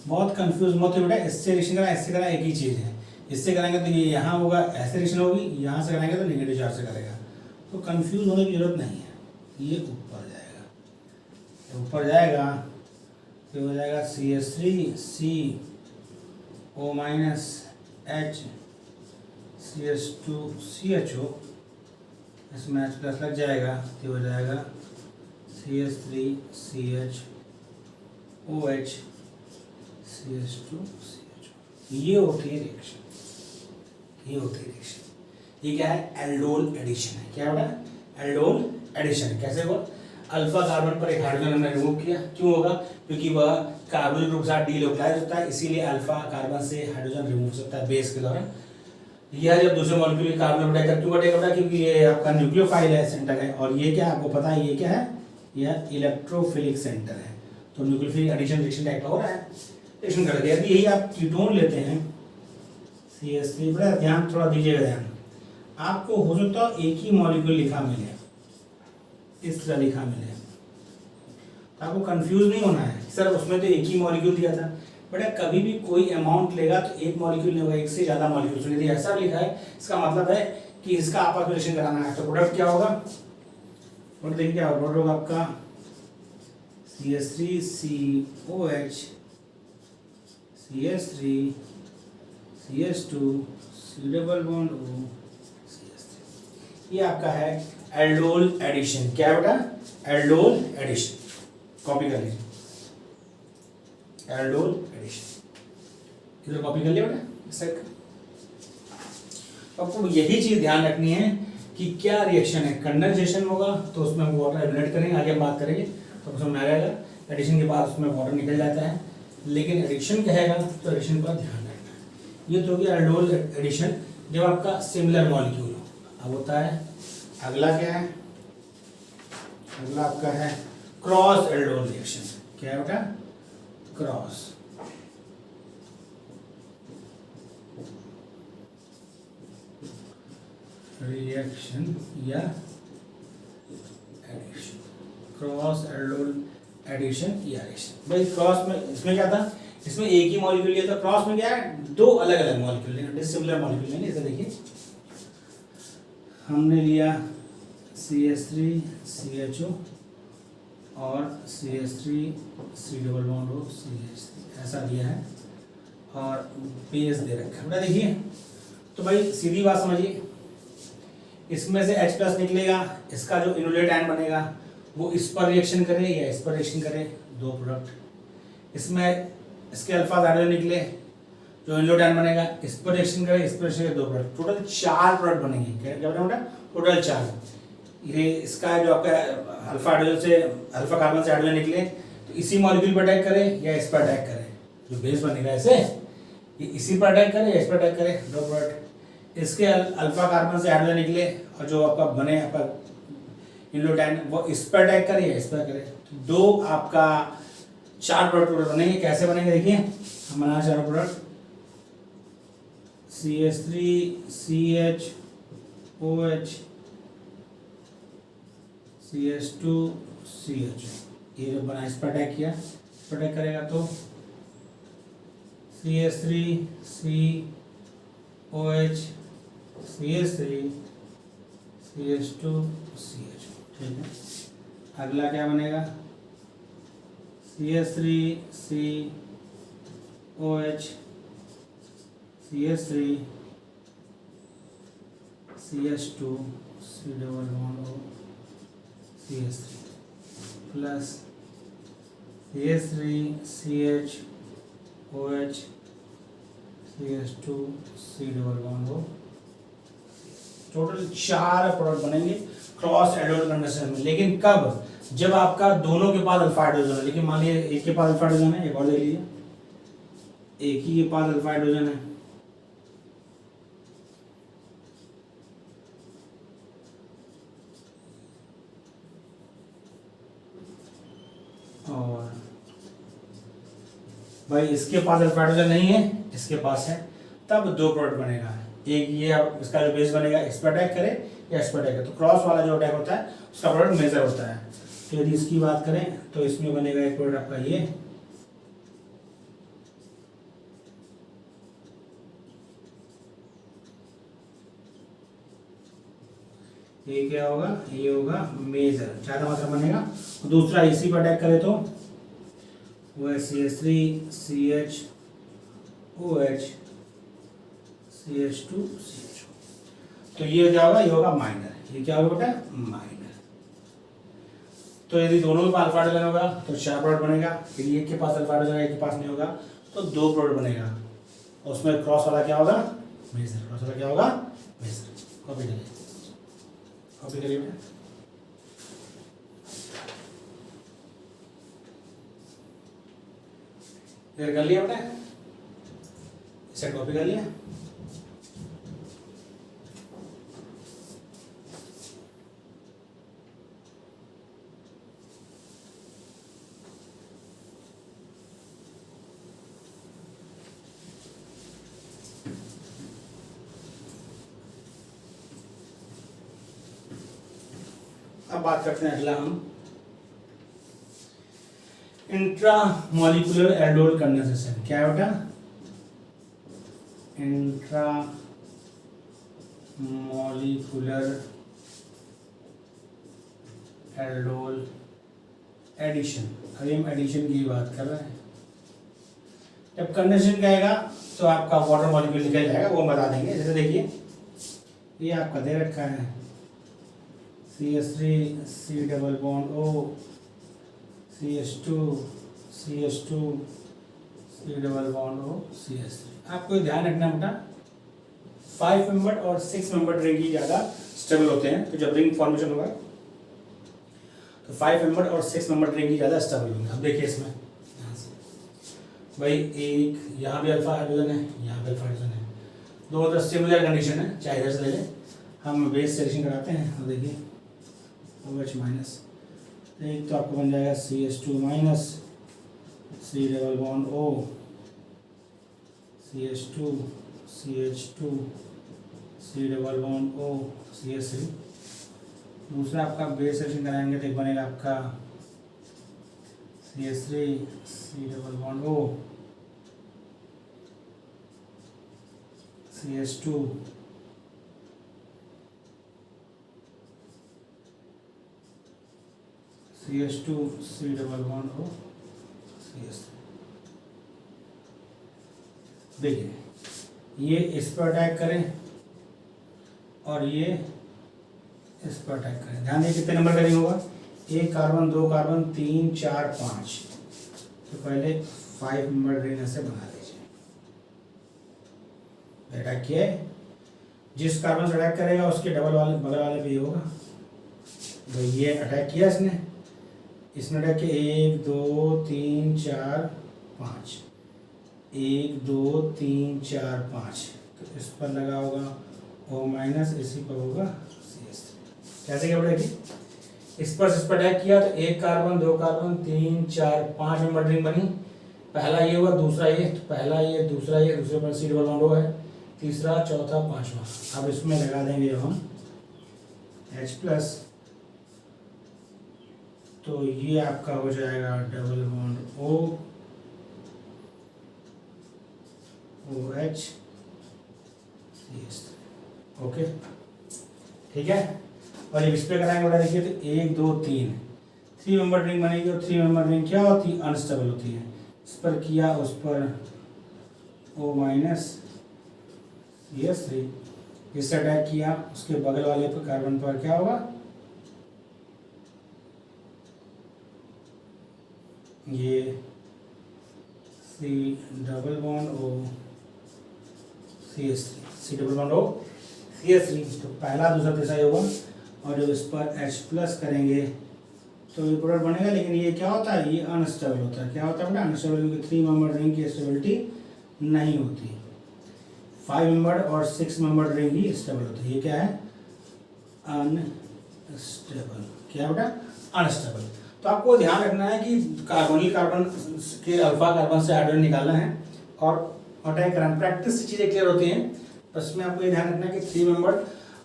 बहुत कंफ्यूज मत हो बेटा, इससे रिएक्शन करा इससे करा एक ही चीज़ है। इससे कराएंगे तो ये यहाँ होगा, ऐसे रिएक्शन होगी, यहाँ से कराएंगे तो नेगेटिव चार्ज से करेगा, तो कंफ्यूज होने की जरूरत नहीं है। ये ऊपर जाएगा, ऊपर जाएगा तो हो जाएगा CH3 CO- H CH2 CHO, इसमें H+ लग जाएगा तो हो जाएगा CH3 CHOH CH2 CHO। ये होती है रिएक्शन, ये होती है रिएक्शन। ये क्या है? एल्डोल एडिशन है। क्या बेटा? Aldol addition. कैसे हुआ? अल्फा कार्बन पर एक हाइड्रोजन हमने रिमूव किया। क्यों होगा? क्योंकि वह कार्बोनिल ग्रुप के साथ डीलोकलाइज होता है, इसीलिए अल्फा कार्बन से हाइड्रोजन रिमूव हो सकता है बेस के द्वारा। यह जब दूसरे मॉलिक्यूल कार्बन अटैक क्यों कटेगा बेटा? क्योंकि ये आपका न्यूक्लियोफाइल है, सेंटर है, और ये क्या आपको पता है ये क्या है? यह इलेक्ट्रोफिलिक सेंटर है। तो न्यूक्लियोफिलिक एडिशन रिएक्शन टाइप का हो रहा है, रिएक्शन कर दिया। यही आप कीटोन लेते हैं CH3, बड़ा ध्यान थोड़ा दीजिएगा ध्यान। आपको हो सकता है एक ही मॉलिक्यूल लिखा मिले, इस तरह लिखा मिले, तो आपको कंफ्यूज नहीं होना है सर उसमें तो एक ही मॉलिक्यूल दिया था। बेटा कभी भी कोई अमाउंट लेगा तो एक मॉलिक्यूल नहीं होगा, एक से ज़्यादा मॉलिक्यूल। यदि ऐसा लिखा है इसका मतलब है कि इसका आपस में रिएक्शन कराना है, तो प्रोडक्ट क्या होगा? प्रोडक्ट देखिए क्या होगा, प्रोडक्ट होगा आपका CH3 COH CH3 CH2 C+O CH3। ये आपका है एल्डोल एडिशन। क्या है बेटा? Aldol addition. कॉपी कर लीजिए, एल्डोल एडिशन इधर कॉपी कर लिया बेटा। आपको यही चीज ध्यान रखनी है कि क्या रिएक्शन है। कंडेंसेशन होगा तो उसमें हम वाटर एलिमिनेट करेंगे, आगे हम बात करेंगे तो समझ में आ जाएगा। एडिशन के बाद उसमें वाटर निकल जाता है, लेकिन एडिशन कहेगा तो एडिशन का ध्यान रखना है। ये तो हो गया एल्डोल एडिशन जब आपका सिमिलर मॉलिक्यूल हो। अब होता है अगला क्या है? अगला आपका है क्रॉस एल्डोल रिएक्शन। क्या है बेटा? क्रॉस रिएक्शन या एडिशन। क्रॉस एल्डोल एडिशन या रिएक्शन। भाई क्रॉस में इसमें क्या था? इसमें एक ही मॉलिक्यूल लिया था। क्रॉस में क्या है? दो अलग अलग मॉलिक्यूल लेंगे, डिसिमिलर मॉलिक्यूल लेंगे। इसे देखिए हमने लिया CH3 CHO और CH3 C+O CH3 ऐसा दिया है और बेस दे रखा है। बेटा देखिए तो भाई सीधी बात समझिए, इसमें से H+ निकलेगा, इसका जो इनोलेट आयन बनेगा वो इस पर रिएक्शन करे या इस पर रिएक्शन करे, दो प्रोडक्ट। इसमें इसके अल्फा हाइड्रोजन निकले, जो इनोलेट आयन बनेगा इस पर रिएक्शन करे, इस पर रिएक्शन करे, दो प्रोडक्ट। टोटल 4 प्रोडक्ट बनेंगे। क्या बनेगा? टोटल 4। ये इसका जो आपका अल्फा हाइड्रोजन से अल्फा कार्बन से हाइड्रोजन निकले तो इसी मॉलिक्यूल पर अटैक करे या इस पर अटैक करे, जो बेस बनेगा ऐसे ये इसी पर अटैक करे या इस पर अटैक करे, दो प्रोडक्ट। इसके अल्फा कार्बन से हाइड्रोजन निकले और जो आपका बने आपका इनोलेट आयन वो इस पर अटैक करे या इस पर करे, तो दो आपका 4 प्रोडक्ट बनेंगे। कैसे बनेंगे देखिए, हम बना 4 product CH3 CHOH CH2 CH। ये जो बना इस पर अटैक किया, इस पर अटैक करेगा तो CH3 COH CH3 CH2 CH। ठीक है, अगला क्या बनेगा? CH3 COH CH3 CH2 C double bond O CH3 plus CH3 CH OH CH2 C double bond O। Total 4 product बनेंगे क्रॉस एडोल कंडीशन में। लेकिन कब? जब आपका दोनों के पास अल्फा हाइड्रोजन है। लेकिन मान लीजिए एक के पास अल्फा हाइड्रोजन है, एक और देख लीजिए, एक ही के पास अल्फा हाइड्रोजन है, और भाई इसके पास अल्फा हाइड्रोजन नहीं है, इसके पास है, तब 2 प्रोडक्ट बनेगा। एक ये आप इसका जो बेस बनेगा इस पर अटैक करे या इस पर अटैक करे, तो क्रॉस वाला जो अटैक होता है उसका प्रोडक्ट मेजर होता है। तो यदि इसकी बात करें तो इसमें बनेगा एक प्रोडक्ट आपका ये क्या होगा, ये होगा मेजर, ज्यादा मात्रा बनेगा। दूसरा इसी पर अटैक करे तो वो है CH3 CH OH CH2 CH। तो ये क्या होगा, ये होगा माइनर। ये क्या होगा बेटा, माइनर। तो यदि दोनों के पास अल्फा हाइड्रोजन होगा तो 4 प्रोडक्ट बनेगा। यदि एक के पास अल्फा हाइड्रोजन है, एक के पास नहीं होगा तो 2 प्रोडक्ट बनेगा। और उसमें क्रॉस वाला क्या होगा, मेजर। क्रॉस वाला क्या होगा, मेजर। कॉपी करिए, कॉपी करिए बेटा। क्लियर कर लिया बेटा, इसे कॉपी कर लिया। अब बात करते हैं अगला हम इंट्रा मॉलिक्यूलर एल्डोल कंडेंसेशन। क्या है बेटा, इंट्रा मॉलिक्यूलर एल्डोल एडिशन। अभी हम एडिशन की बात कर रहे हैं। जब कंडेंसेशन कहेगा तो आपका वाटर मॉलिक्यूल निकल जाएगा, वो बता देंगे। जैसे देखिए ये आपका दे रखा है CH3 C double bond O CH2 CH2 C double bond O CH3। आपको ध्यान रखना बेटा 5 मेंबर और 6 मेंबर रिंग ही ज़्यादा स्टेबल होते हैं। तो जब रिंग फॉर्मेशन होगा तो 5 मेंबर और 6 मेंबर रिंग ही ज़्यादा स्टेबल होंगे। अब देखिए इसमें भाई एक यहाँ भी अल्फा हाइड्रोजन है, यहाँ भी अल्फा हाइड्रोजन है, दो तो सिमिलर कंडीशन है, चाहे इधर से ले लें। हम बेस सिलेक्शन कराते हैं। अब देखिए OH माइनस, एक तो आपको बन जाएगा CH2 minus C double bond O CH2 CH2 C double bond O CH3। दूसरा आपका बेस सिलेक्शन कराएंगे तो एक बनेगा आपका CH3 C double bond O CH2 CH2 C double bond O CH3। देखिए ये इस पर अटैक करें और ये इस पर अटैक करें। ध्यान दें कितने नंबर का रिंग होगा, 1 कार्बन 2 कार्बन 3 4 5। तो पहले 5 नंबर रिंग ऐसे बना लीजिए। अटैक किया है, जिस कार्बन से अटैक करेगा उसके डबल वाले बगल वाले पे ये होगा। भाई ये अटैक किया इसने अटैक किया 1 2 3 4 5, 1 2 3 4 5। तो इस पर लगा होगा O माइनस, इसी पर होगा CH3। कैसे क्या बढ़ेगी, इस पर अटैक किया तो 1 कार्बन 2 कार्बन 3 4 5 नंबर रिंग बनी। पहला ये हुआ, दूसरा ये, तो पहला ये, दूसरा ये, दूसरे पर C डबल बॉन्ड O है, तीसरा चौथा पांचवा। अब इसमें लगा देंगे हम H प्लस, तो ये आपका हो जाएगा double bond O OH CH3। Okay ठीक है। और ये इस पे कराएंगे बड़ा, देखिए तो 1 2 3 मेंबर रिंग बनेगी। और 3 मेंबर रिंग क्या होती है, अनस्टेबल होती है। इस पर किया, उस पर O माइनस, CH3 जिससे अटैक किया उसके बगल वाले पर कार्बन पर क्या होगा, ये C double bond O CH3, C double bond O CH3, तो पहला दूसरा तीसरा ही होगा। और जब इस पर H प्लस करेंगे तो ये प्रोडक्ट बनेगा, लेकिन ये क्या होता है, ये अनस्टेबल होता है। क्या होता है बेटा, अनस्टेबल, क्योंकि 3 मेंबर रिंग की स्टेबिलिटी नहीं होती, 5 मेंबर और 6 मेंबर रिंग ही स्टेबल होती है। ये क्या है, अनस्टेबल। क्या बेटा, अनस्टेबल। तो आपको ध्यान रखना है कि कार्बोनिल कार्बन के अल्फा कार्बन से हाइड्रोजन निकालना है और अटैक करना। प्रैक्टिस से चीज़ें क्लियर होती हैं, बस में आपको ये ध्यान रखना है कि 3 मेंबर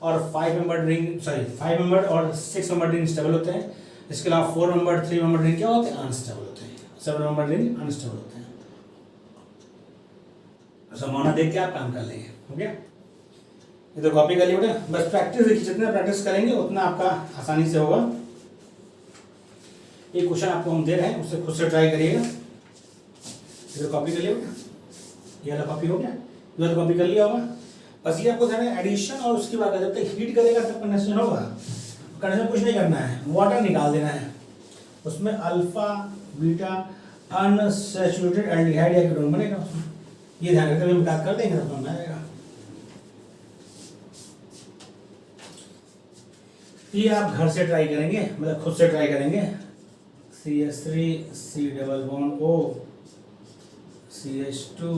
और 5 मेंबर रिंग, 5 मेंबर और 6 मेंबर रिंग स्टेबल होते हैं। इसके अलावा 4 मेंबर 3 मेंबर रिंग क्या होते हैं, अनस्टेबल होते हैं। 7 मेंबर रिंग अनस्टेबल होते हैं। संभावना देख के आप काम कर लेंगे। ओके, ये तो कॉपी कर लिया बेटा, बस प्रैक्टिस देखिए, जितना प्रैक्टिस करेंगे उतना आपका आसानी से होगा। ये क्वेश्चन आपको हम दे रहे हैं, उससे खुद से ट्राई करिएगा। ये तो कॉपी कर लिया बेटा, ये वाला कॉपी हो गया, ये तो कॉपी कर लिया होगा। बस ये आपको ध्यान है, एडिशन और उसकी बात है, जब तक हीट करेगा तब कंडेंसेशन होगा। कंडेंसेशन कुछ नहीं करना है, वाटर निकाल देना है, उसमें अल्फा बीटा अनसैचुरेटेड एल्डिहाइड या कीटोन बनेगा उसमें। ये ध्यान रखते हुए बात कर देंगे तो समझ आएगा। ये आप घर से ट्राई करेंगे, मतलब खुद से ट्राई करेंगे। CH3 C double bond O CH2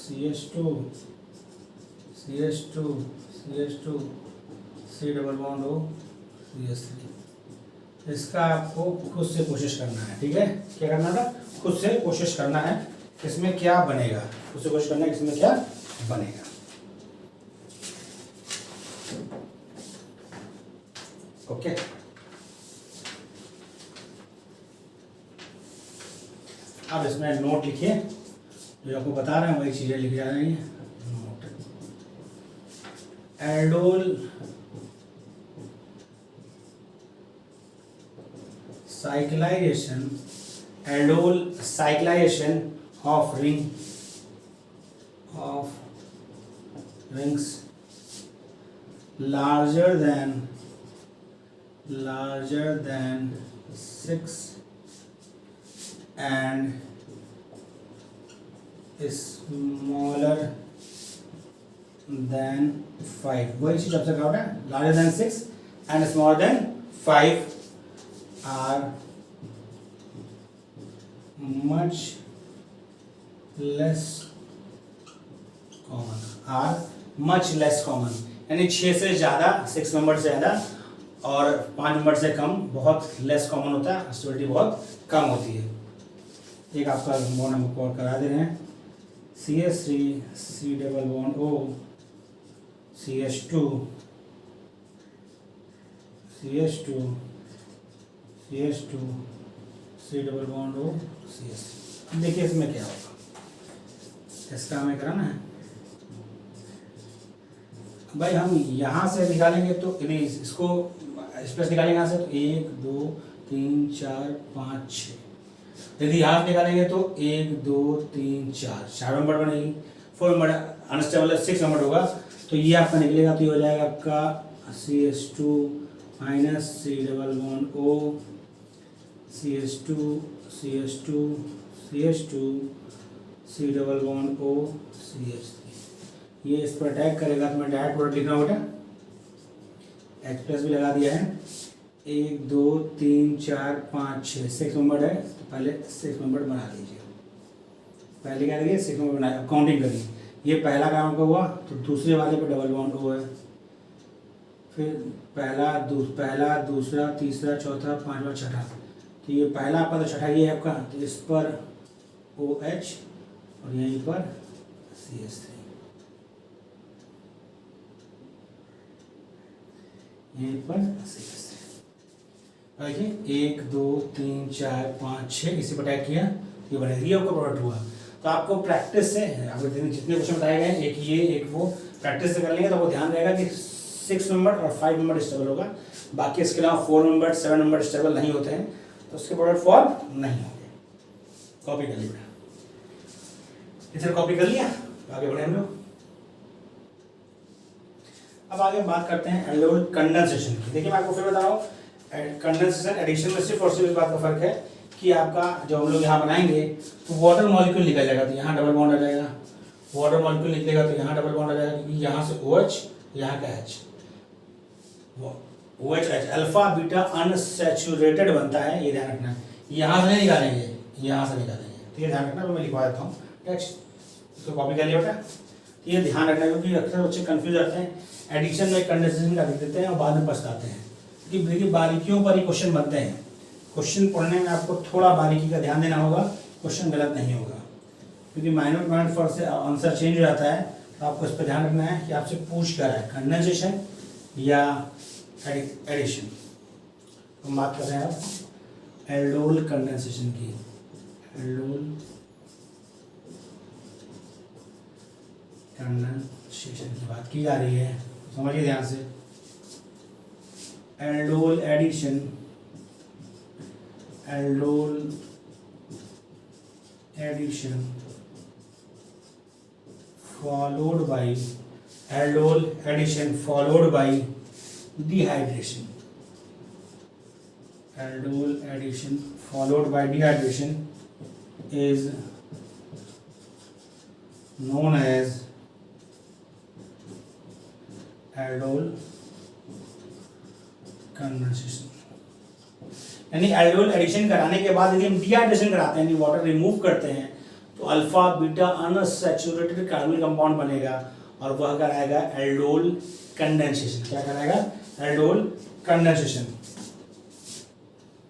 CH2 CH2 CH2 C double bond O CH3। इसका आपको खुद से कोशिश करना है, ठीक है। क्या करना था, खुद से कोशिश करना है इसमें क्या बनेगा, खुद से कोशिश करना है इसमें क्या बनेगा। ओके, अब इसमें नोट लिखिए, जो आपको बता रहे हैं वही चीजें लिख जा रही हैं। Note, aldol cyclisation, aldol cyclisation of rings larger than 6 and smaller than 5। वही चीज आपसे कहा है, larger than 6 and smaller than 5 are much less common, यानी 6 से ज़्यादा, 6 नंबर से ज़्यादा और 5 नंबर से कम बहुत लेस कॉमन होता है, स्टेबिलिटी बहुत कम होती है। एक आपका बॉन्ड हम कॉल करा दे रहे हैं, CH3 C double bond O CH2 CH2 CH2 C double bond O CH3। देखिए इसमें क्या होगा, इसका हमें कराना है भाई। हम यहाँ से निकालेंगे तो इसको स्पेस निकालेंगे यहाँ से तो 1 2 3 4 5 6। यदि यहाँ से निकालेंगे तो 1 2 3 4 नंबर बनेगी। 4 नंबर अनस्टेबल 6 नंबर होगा, तो ये आपका निकलेगा, तो ये हो जाएगा आपका CH2 minus C double bond O CH2 CH2 CH2 C double bond O CH3। ये इस पर अटैक करेगा तो मैं डायरेक्ट प्रोडक्ट लिखना बेटा, H प्लस भी लगा दिया है। 1 2 3 4 5 6 6 नंबर है, तो पहले 6 नंबर बना लीजिए। पहले क्या करिए, 6 नंबर बनाए, काउंटिंग करिए। ये पहला काम का हुआ, तो दूसरे वाले पे डबल बॉन्ड O है, फिर पहला दूसरा तीसरा चौथा पांचवा छठा। तो ये पहला आपका तो छठा ये है आपका, तो इस पर OH और यहीं पर CH3, यहीं पर CH3। देखिए 1 2 3 4 5 6 इसी पर अटैक किया, ये बनेगा, ये आपका प्रोडक्ट हुआ। तो आपको प्रैक्टिस से, आपको जितने क्वेश्चन बताए गए, एक ये एक वो, प्रैक्टिस से कर लेंगे तो आपको ध्यान रहेगा कि 6 नंबर और 5 नंबर स्टेबल होगा। बाकी इसके अलावा 4 नंबर 7 नंबर स्टेबल नहीं होते हैं, तो उसके प्रोडक्ट फॉर्म नहीं होंगे। कॉपी कर लिया, इधर कॉपी कर लिया, आगे बढ़े हम लोग। अब आगे बात करते हैं एल्डिहाइड कंडेंसेशन की। देखिए मैं आपको फिर बता रहा हूँ, कंडेंसेशन एडिशन में सिर्फ और सिर्फ इस बात का फर्क है कि आपका जो हम लोग यहाँ बनाएंगे तो वाटर मॉलिक्यूल निकल जाएगा, तो यहाँ डबल बॉन्ड आ जाएगा, वाटर मॉलिक्यूल निकलेगा तो यहाँ डबल बॉन्ड आ जाएगा, क्योंकि यहाँ से OH यहाँ का H, OH H alpha beta unsaturated बनता है, ये ध्यान रखना है। यहाँ से नहीं निकालेंगे, यहाँ से निकालेंगे, तो ये ध्यान रखना। मैं लिखवा देता हूँ टेक्स्ट, इसको कॉपी कर लिया बेटा। तो ये ध्यान रखना, क्योंकि अक्सर बच्चे कंफ्यूज रहते हैं, एडिशन में कंडेंसेशन का लिख देते हैं और बाद में पछताते हैं। क्योंकि देखिए बारीकियों पर ही क्वेश्चन बनते हैं, क्वेश्चन पढ़ने में आपको थोड़ा बारीकी का ध्यान देना होगा, क्वेश्चन गलत नहीं होगा, क्योंकि माइनर पॉइंट फॉर से आंसर चेंज हो जाता है। तो आपको इस पर ध्यान रखना है कि आपसे पूछ कर रहा है कंडेंसेशन या एडिशन। हम बात कर रहे हैं अब एल्डोल कंडेंसेशन की। एल्डोल कंडेंसेशन की बात की जा रही है, समझिए ध्यान से। Aldol addition, aldol addition followed by aldol addition followed by dehydration. Aldol addition followed by dehydration is known as aldol condensation. यानी एल्डोल एडिशन कराने के बाद यदि हम डिहाइड्रेशन कराते हैं, यानी वाटर रिमूव करते हैं, तो alpha beta unsaturated carbon compound बनेगा और वह कराएगा एल्डोल कंडेंसेशन। क्या कराएगा? Aldol condensation.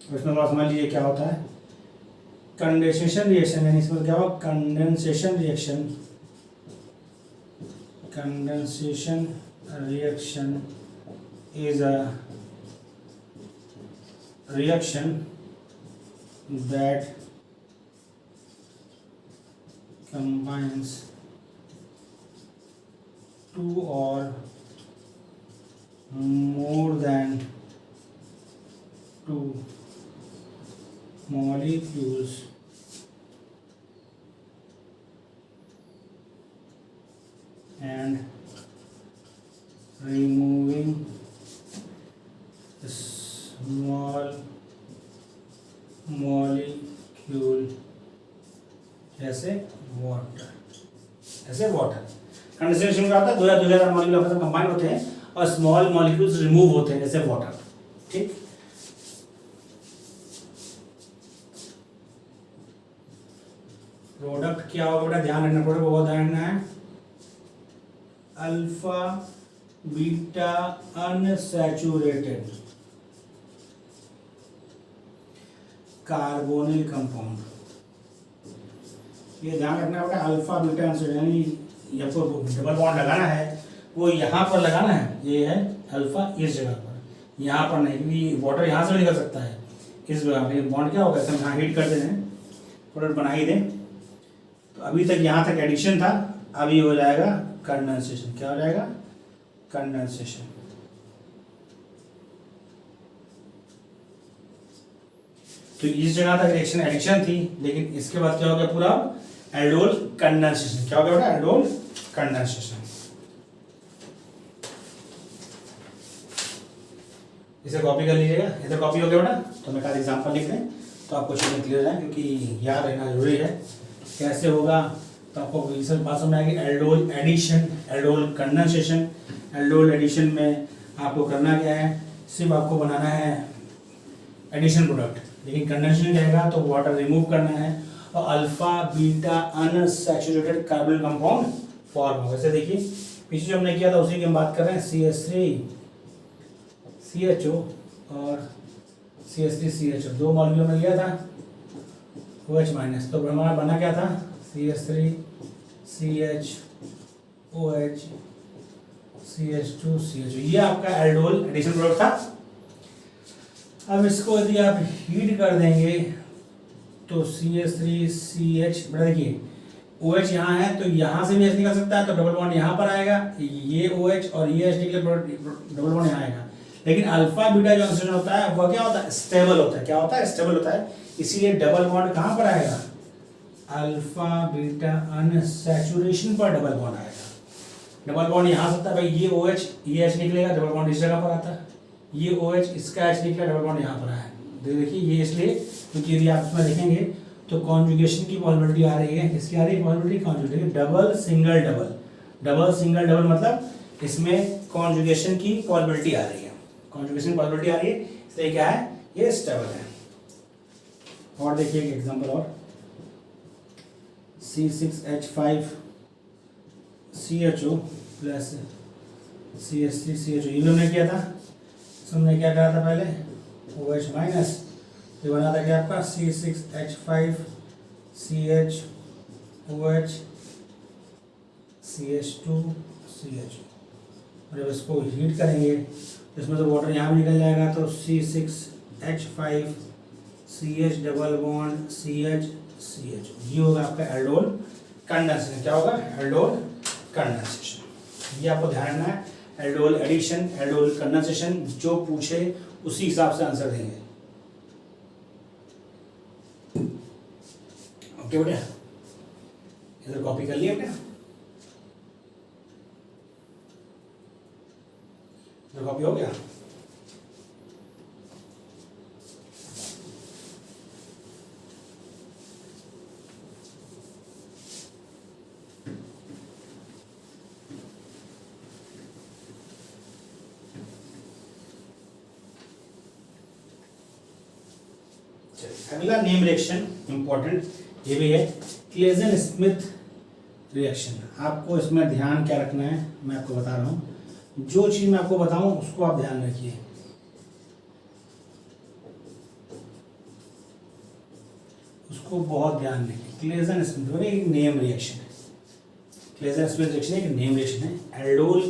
इसमें थोड़ा समझ लीजिए क्या होता है कंडेंसेशन रिएक्शन, यानी इसमें क्या होगा? Condensation reaction, condensation reaction is a reaction that combines two or more than two molecules and removing small molecule जैसे वाटर, ऐसे वाटर। कंडेंसेशन का होता है दो या ज्यादा मॉलिक्यूल आपस में कंबाइन होते हैं और स्मॉल मॉलिक्यूल्स रिमूव होते हैं जैसे वाटर। ठीक, प्रोडक्ट क्या होगा बेटा? ध्यान रखना, प्रोडक्ट बहुत ध्यान रखना है। Alpha beta unsaturated carbonyl compound, ये ध्यान रखना बेटा। अल्फा बीटा अनसैचुरेटेड, यानी आपको डबल बॉन्ड लगाना है वो यहाँ पर लगाना है, ये है अल्फा इस जगह पर, यहाँ पर नहीं, क्योंकि वाटर यहाँ से निकल सकता है इस जगह। बॉन्ड क्या होगा? हम यहाँ हीट कर देते हैं, प्रोडक्ट बना ही दें। तो अभी तक यहाँ तक एडिशन था, अभी हो जाएगा कंडेंसेशन। क्या हो जाएगा? कंडेंसेशन। तो इस जगह तक रिएक्शन एडिशन थी, लेकिन इसके बाद क्या हो गया? पूरा एल्डोल कंडेंसेशन। क्या हो गया बेटा? Aldol condensation. इसे कॉपी कर लीजिएगा, इधर कॉपी हो गया बेटा। तो मैं एक एग्जांपल लिख दें तो आपको चीज़ें क्लियर हो जाए, क्योंकि याद रहना जरूरी है। कैसे होगा तो आपको रिसर्च बात समझ आएगी। Aldol addition, aldol condensation. Aldol addition में आपको करना क्या है? सिर्फ आपको बनाना है एडिशन प्रोडक्ट, लेकिन कंडेंसेशन रहेगा तो वाटर रिमूव करना है और alpha beta unsaturated carbon compound form होगा। जैसे देखिए पीछे जो हमने किया था उसी की हम बात कर रहे हैं। CH3 CHO और CH3 CHO, दो मॉलिक्यूल में लिया था OH माइनस, तो हमारा बना क्या था? CH3 CHOH CH2 CHO। ये आपका एल्डोल एडिशन प्रोडक्ट था। अब इसको यदि आप हीट कर देंगे तो CH3 CH, बड़ा देखिए OH यहाँ है तो यहाँ से भी H निकल सकता है, तो डबल बॉन्ड यहाँ पर आएगा, ये OH और ये H निकले, डबल बॉन्ड यहाँ आएगा। लेकिन अल्फा बीटा जो ऑक्सीजन होता है वह क्या होता है? स्टेबल होता है। क्या होता है? स्टेबल होता है। इसीलिए डबल बॉन्ड कहाँ पर आएगा? अल्फा बीटा अनसैचुरेशन पर डबल बॉन्ड आएगा। डबल बॉन्ड यहाँ से था भाई, ये OH ये H निकलेगा, डबल बॉन्ड इस जगह पर आता है, ये OH इसका H निकला, डबल बॉन्ड यहाँ पर आया। देखिए ये इसलिए क्योंकि यदि आप इसमें देखेंगे तो कॉन्जुगेशन की पॉसिबिलिटी आ रही है, किसकी आ रही है possibility, conjugation, double single double, double single double मतलब इसमें कॉन्जुगेशन की पॉसिबिलिटी आ रही है, कॉन्जुगेशन की पॉसिबिलिटी आ रही है, इसलिए क्या है ये स्टेबल है। और देखिए एक एग्जांपल और, C6H5CHO प्लस CH3CHO, ये हमने किया था, हमने क्या करा था पहले, OH माइनस, ये बना था क्या आपका C6H5CHOH CH2CHO, और जब इसको हीट करेंगे तो इसमें तो वाटर यहाँ भी निकल जाएगा, तो C6H5CH डबल बॉन्ड CH ये होगा आपका एल्डोल कंडेंसेशन। क्या होगा, एल्डोल कंडेंसेशन। ये आपको ध्यान रखना है, एल्डोल एडिशन, एल्डोल कंडेंसेशन, जो पूछे उसी हिसाब से आंसर देंगे। ओके बेटा, इधर कॉपी कर लिया बेटा, इधर कॉपी हो गया। अगला नेम रिएक्शन इंपॉर्टेंट ये भी है, क्लेजन स्मिथ रिएक्शन। आपको इसमें ध्यान क्या रखना है, मैं आपको बता रहा हूँ, जो चीज मैं आपको बताऊं उसको आप ध्यान रखिए। उसको बहुत ध्यान रखिए। क्लेजन स्मिथ एक नेम रिएक्शन है, क्लेजन स्मिथ रिएक्शन एक नेम रिएक्शन है। एल्डोल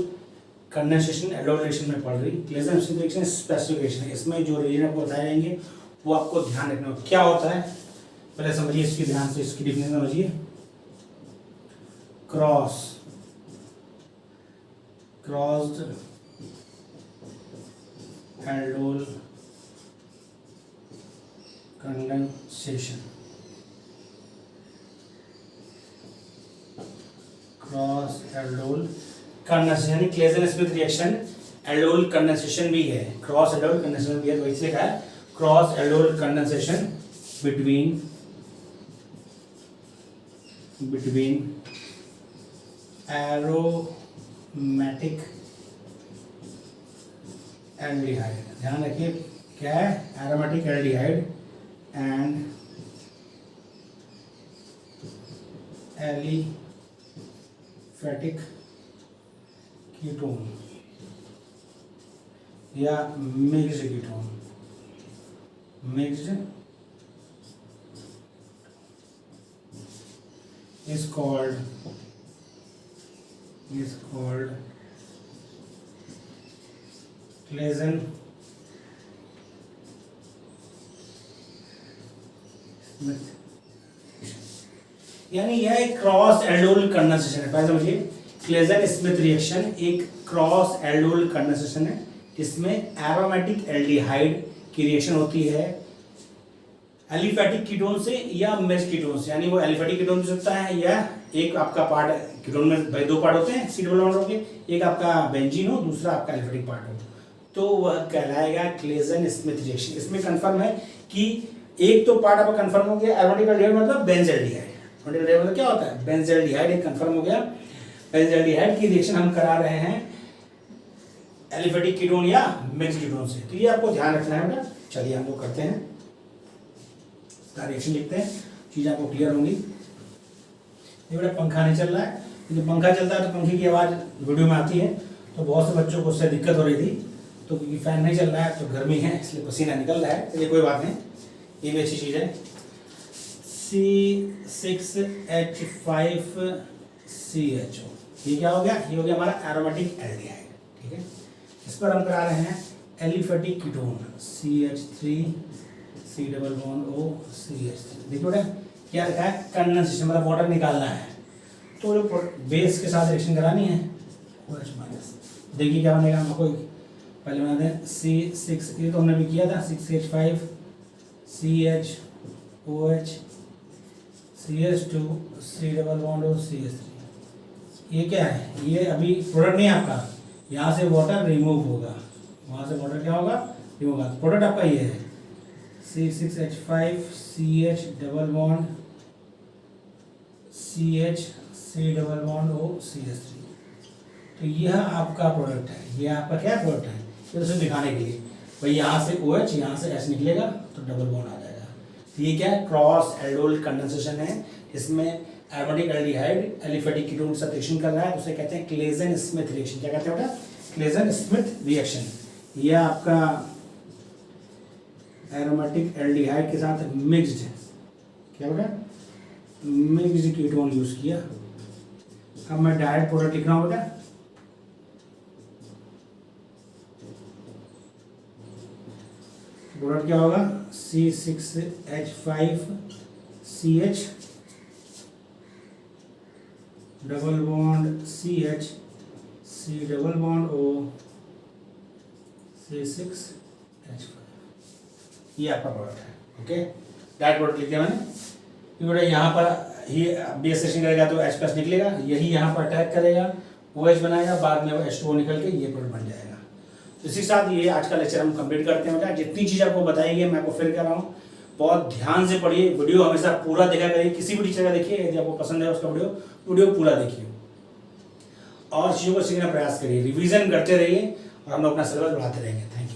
कंडेंसेशन एल्डोल रिएक्शन में पढ़ रही, क्लेजन स्मिथ रिएक्शन स्पेसिफिकेशन है। इसमें जो रीजन आपको बताए जाएंगे वो आपको ध्यान रखना है। क्या होता है पहले समझिए, इसकी ध्यान से इसकी डिफिनेशन समझिए। Crossed aldol condensation, cross aldol condensation यानी Claisen Schmidt reaction aldol condensation भी है, क्रॉस एल्डोल कंडेंसेशन भी है। तो इसलिए कहा है cross aldol condensation between aromatic aldehyde, ध्यान रखिए क्या है, aromatic aldehyde and aliphatic ketone या mixed ketone, mixed is called Claisen Smith, यानी यह एक क्रॉस एल्डोल कंडेंसेशन है। पहले समझिए, क्लेजन स्मिथ रिएक्शन एक क्रॉस एल्डोल कंडेंसेशन है जिसमें एरोमेटिक एल्डिहाइड की रिएक्शन होती है एलिफेटिक कीटोन से या मिक्स्ड कीटोन से। यानी वो एलिफेटिक कीटोन हो सकता है या एक आपका पार्ट, कीटोन में भाई दो पार्ट होते हैं सी डबल बॉन्ड होके, एक आपका बेंजीन हो, दूसरा आपका एलिफेटिक पार्ट हो, तो वह कहलाएगा क्लेजन स्मिथ रिएक्शन। इसमें कंफर्म है कि एक तो पार्ट आपका कंफर्म हो गया, एरोमेटिक एल्डिहाइड मतलब बेंजल्डिहाइड, एरोमेटिक मतलब क्या होता है, बेंजल्डिहाइड एक कंफर्म हो गया। बेंजल्डिहाइड की रिएक्शन हम करा रहे हैं एलिफेटिक कीटोन या मिक्स्ड कीटोन से, तो ये आपको ध्यान रखना है बेटा। चलिए हम लोग करते हैं, रिएक्शन लिखते हैं, चीज़ आपको क्लियर होंगी। ये बड़ा पंखा नहीं चल रहा है, जब पंखा चलता है तो पंखे की आवाज़ वीडियो में आती है, तो बहुत से बच्चों को उससे दिक्कत हो रही थी। तो क्योंकि फैन नहीं चल रहा है तो गर्मी है इसलिए पसीना निकल रहा है, चलिए कोई बात नहीं, ये भी अच्छी चीज़ है। C6H5CHO ये क्या हो गया, ये हो गया हमारा एरोमेटिक एल्डिहाइड, ठीक है। इस पर हम करा रहे हैं aliphatic ketone CH3C double bond O CH3। देखिए बेटा क्या लिखा है, कंडेंसेशन मतलब वाटर निकालना है, तो जो बेस के साथ रिएक्शन करानी है OH माइनस। देखिए क्या बनेगा, हम कोई पहले बना दें C6, ये तो हमने भी किया था, 6H5CHOH CH2C double bond O CH3। ये क्या है, ये अभी प्रोडक्ट नहीं है आपका, यहाँ से वाटर रिमूव होगा, वहाँ से वाटर क्या होगा, रिमूव होगा। प्रोडक्ट आपका ये है C6H5CH double bond CH C double bond OCH3। तो यह आपका प्रोडक्ट है, ये आपका क्या प्रोडक्ट है, तो उसे दिखाने के लिए भाई यहाँ से OH यहाँ से H निकलेगा तो डबल बॉन्ड आ जाएगा। तो ये क्या है, क्रॉस एल्डोल कंडेंसेशन है, इसमें एरोमेटिक एल्डिहाइड एलिफेटिक कीटोन के साथ रिएक्शन कर रहा है, उसे कहते हैं क्लेजन स्मिथ रिएक्शन। क्या कहते हैं बेटा, क्लेजन स्मिथ रिएक्शन। ये आपका एरोमेटिक एल्डिहाइड के साथ मिक्स्ड, क्या बेटा, मिक्स्ड कीटोन यूज किया। अब मैं डायरेक्ट प्रोडक्ट लिख रहा हूँ बेटा, प्रोडक्ट क्या होगा, C6H5CH double bond CH C double bond O C6H5, ये आपका प्रोडक्ट है। ओके, डायरेक्ट प्रोडक्ट लिख दिया मैंने। क्योंकि यहाँ पर ही बेस सेशन करेगा तो H+ निकलेगा, यही यहाँ पर अटैक करेगा, OH बनाएगा, बाद में H2O निकल के ये प्रोडक्ट बन जाएगा। तो इसी के साथ ये आज का लेक्चर हम कंप्लीट करते हैं। जितनी चीज़ आपको बताई गई मैं आपको फिर कर रहा हूँ, बहुत ध्यान से पढ़िए, वीडियो हमेशा पूरा देखा करिए, किसी भी टीचर का देखिए, यदि आपको पसंद है उसका वीडियो पूरा देखिए और चीज़ों को सीखने का प्रयास करिए, रिवीजन करते रहिए और हम लोग अपना सिलेबस बढ़ाते रहेंगे। Thank you.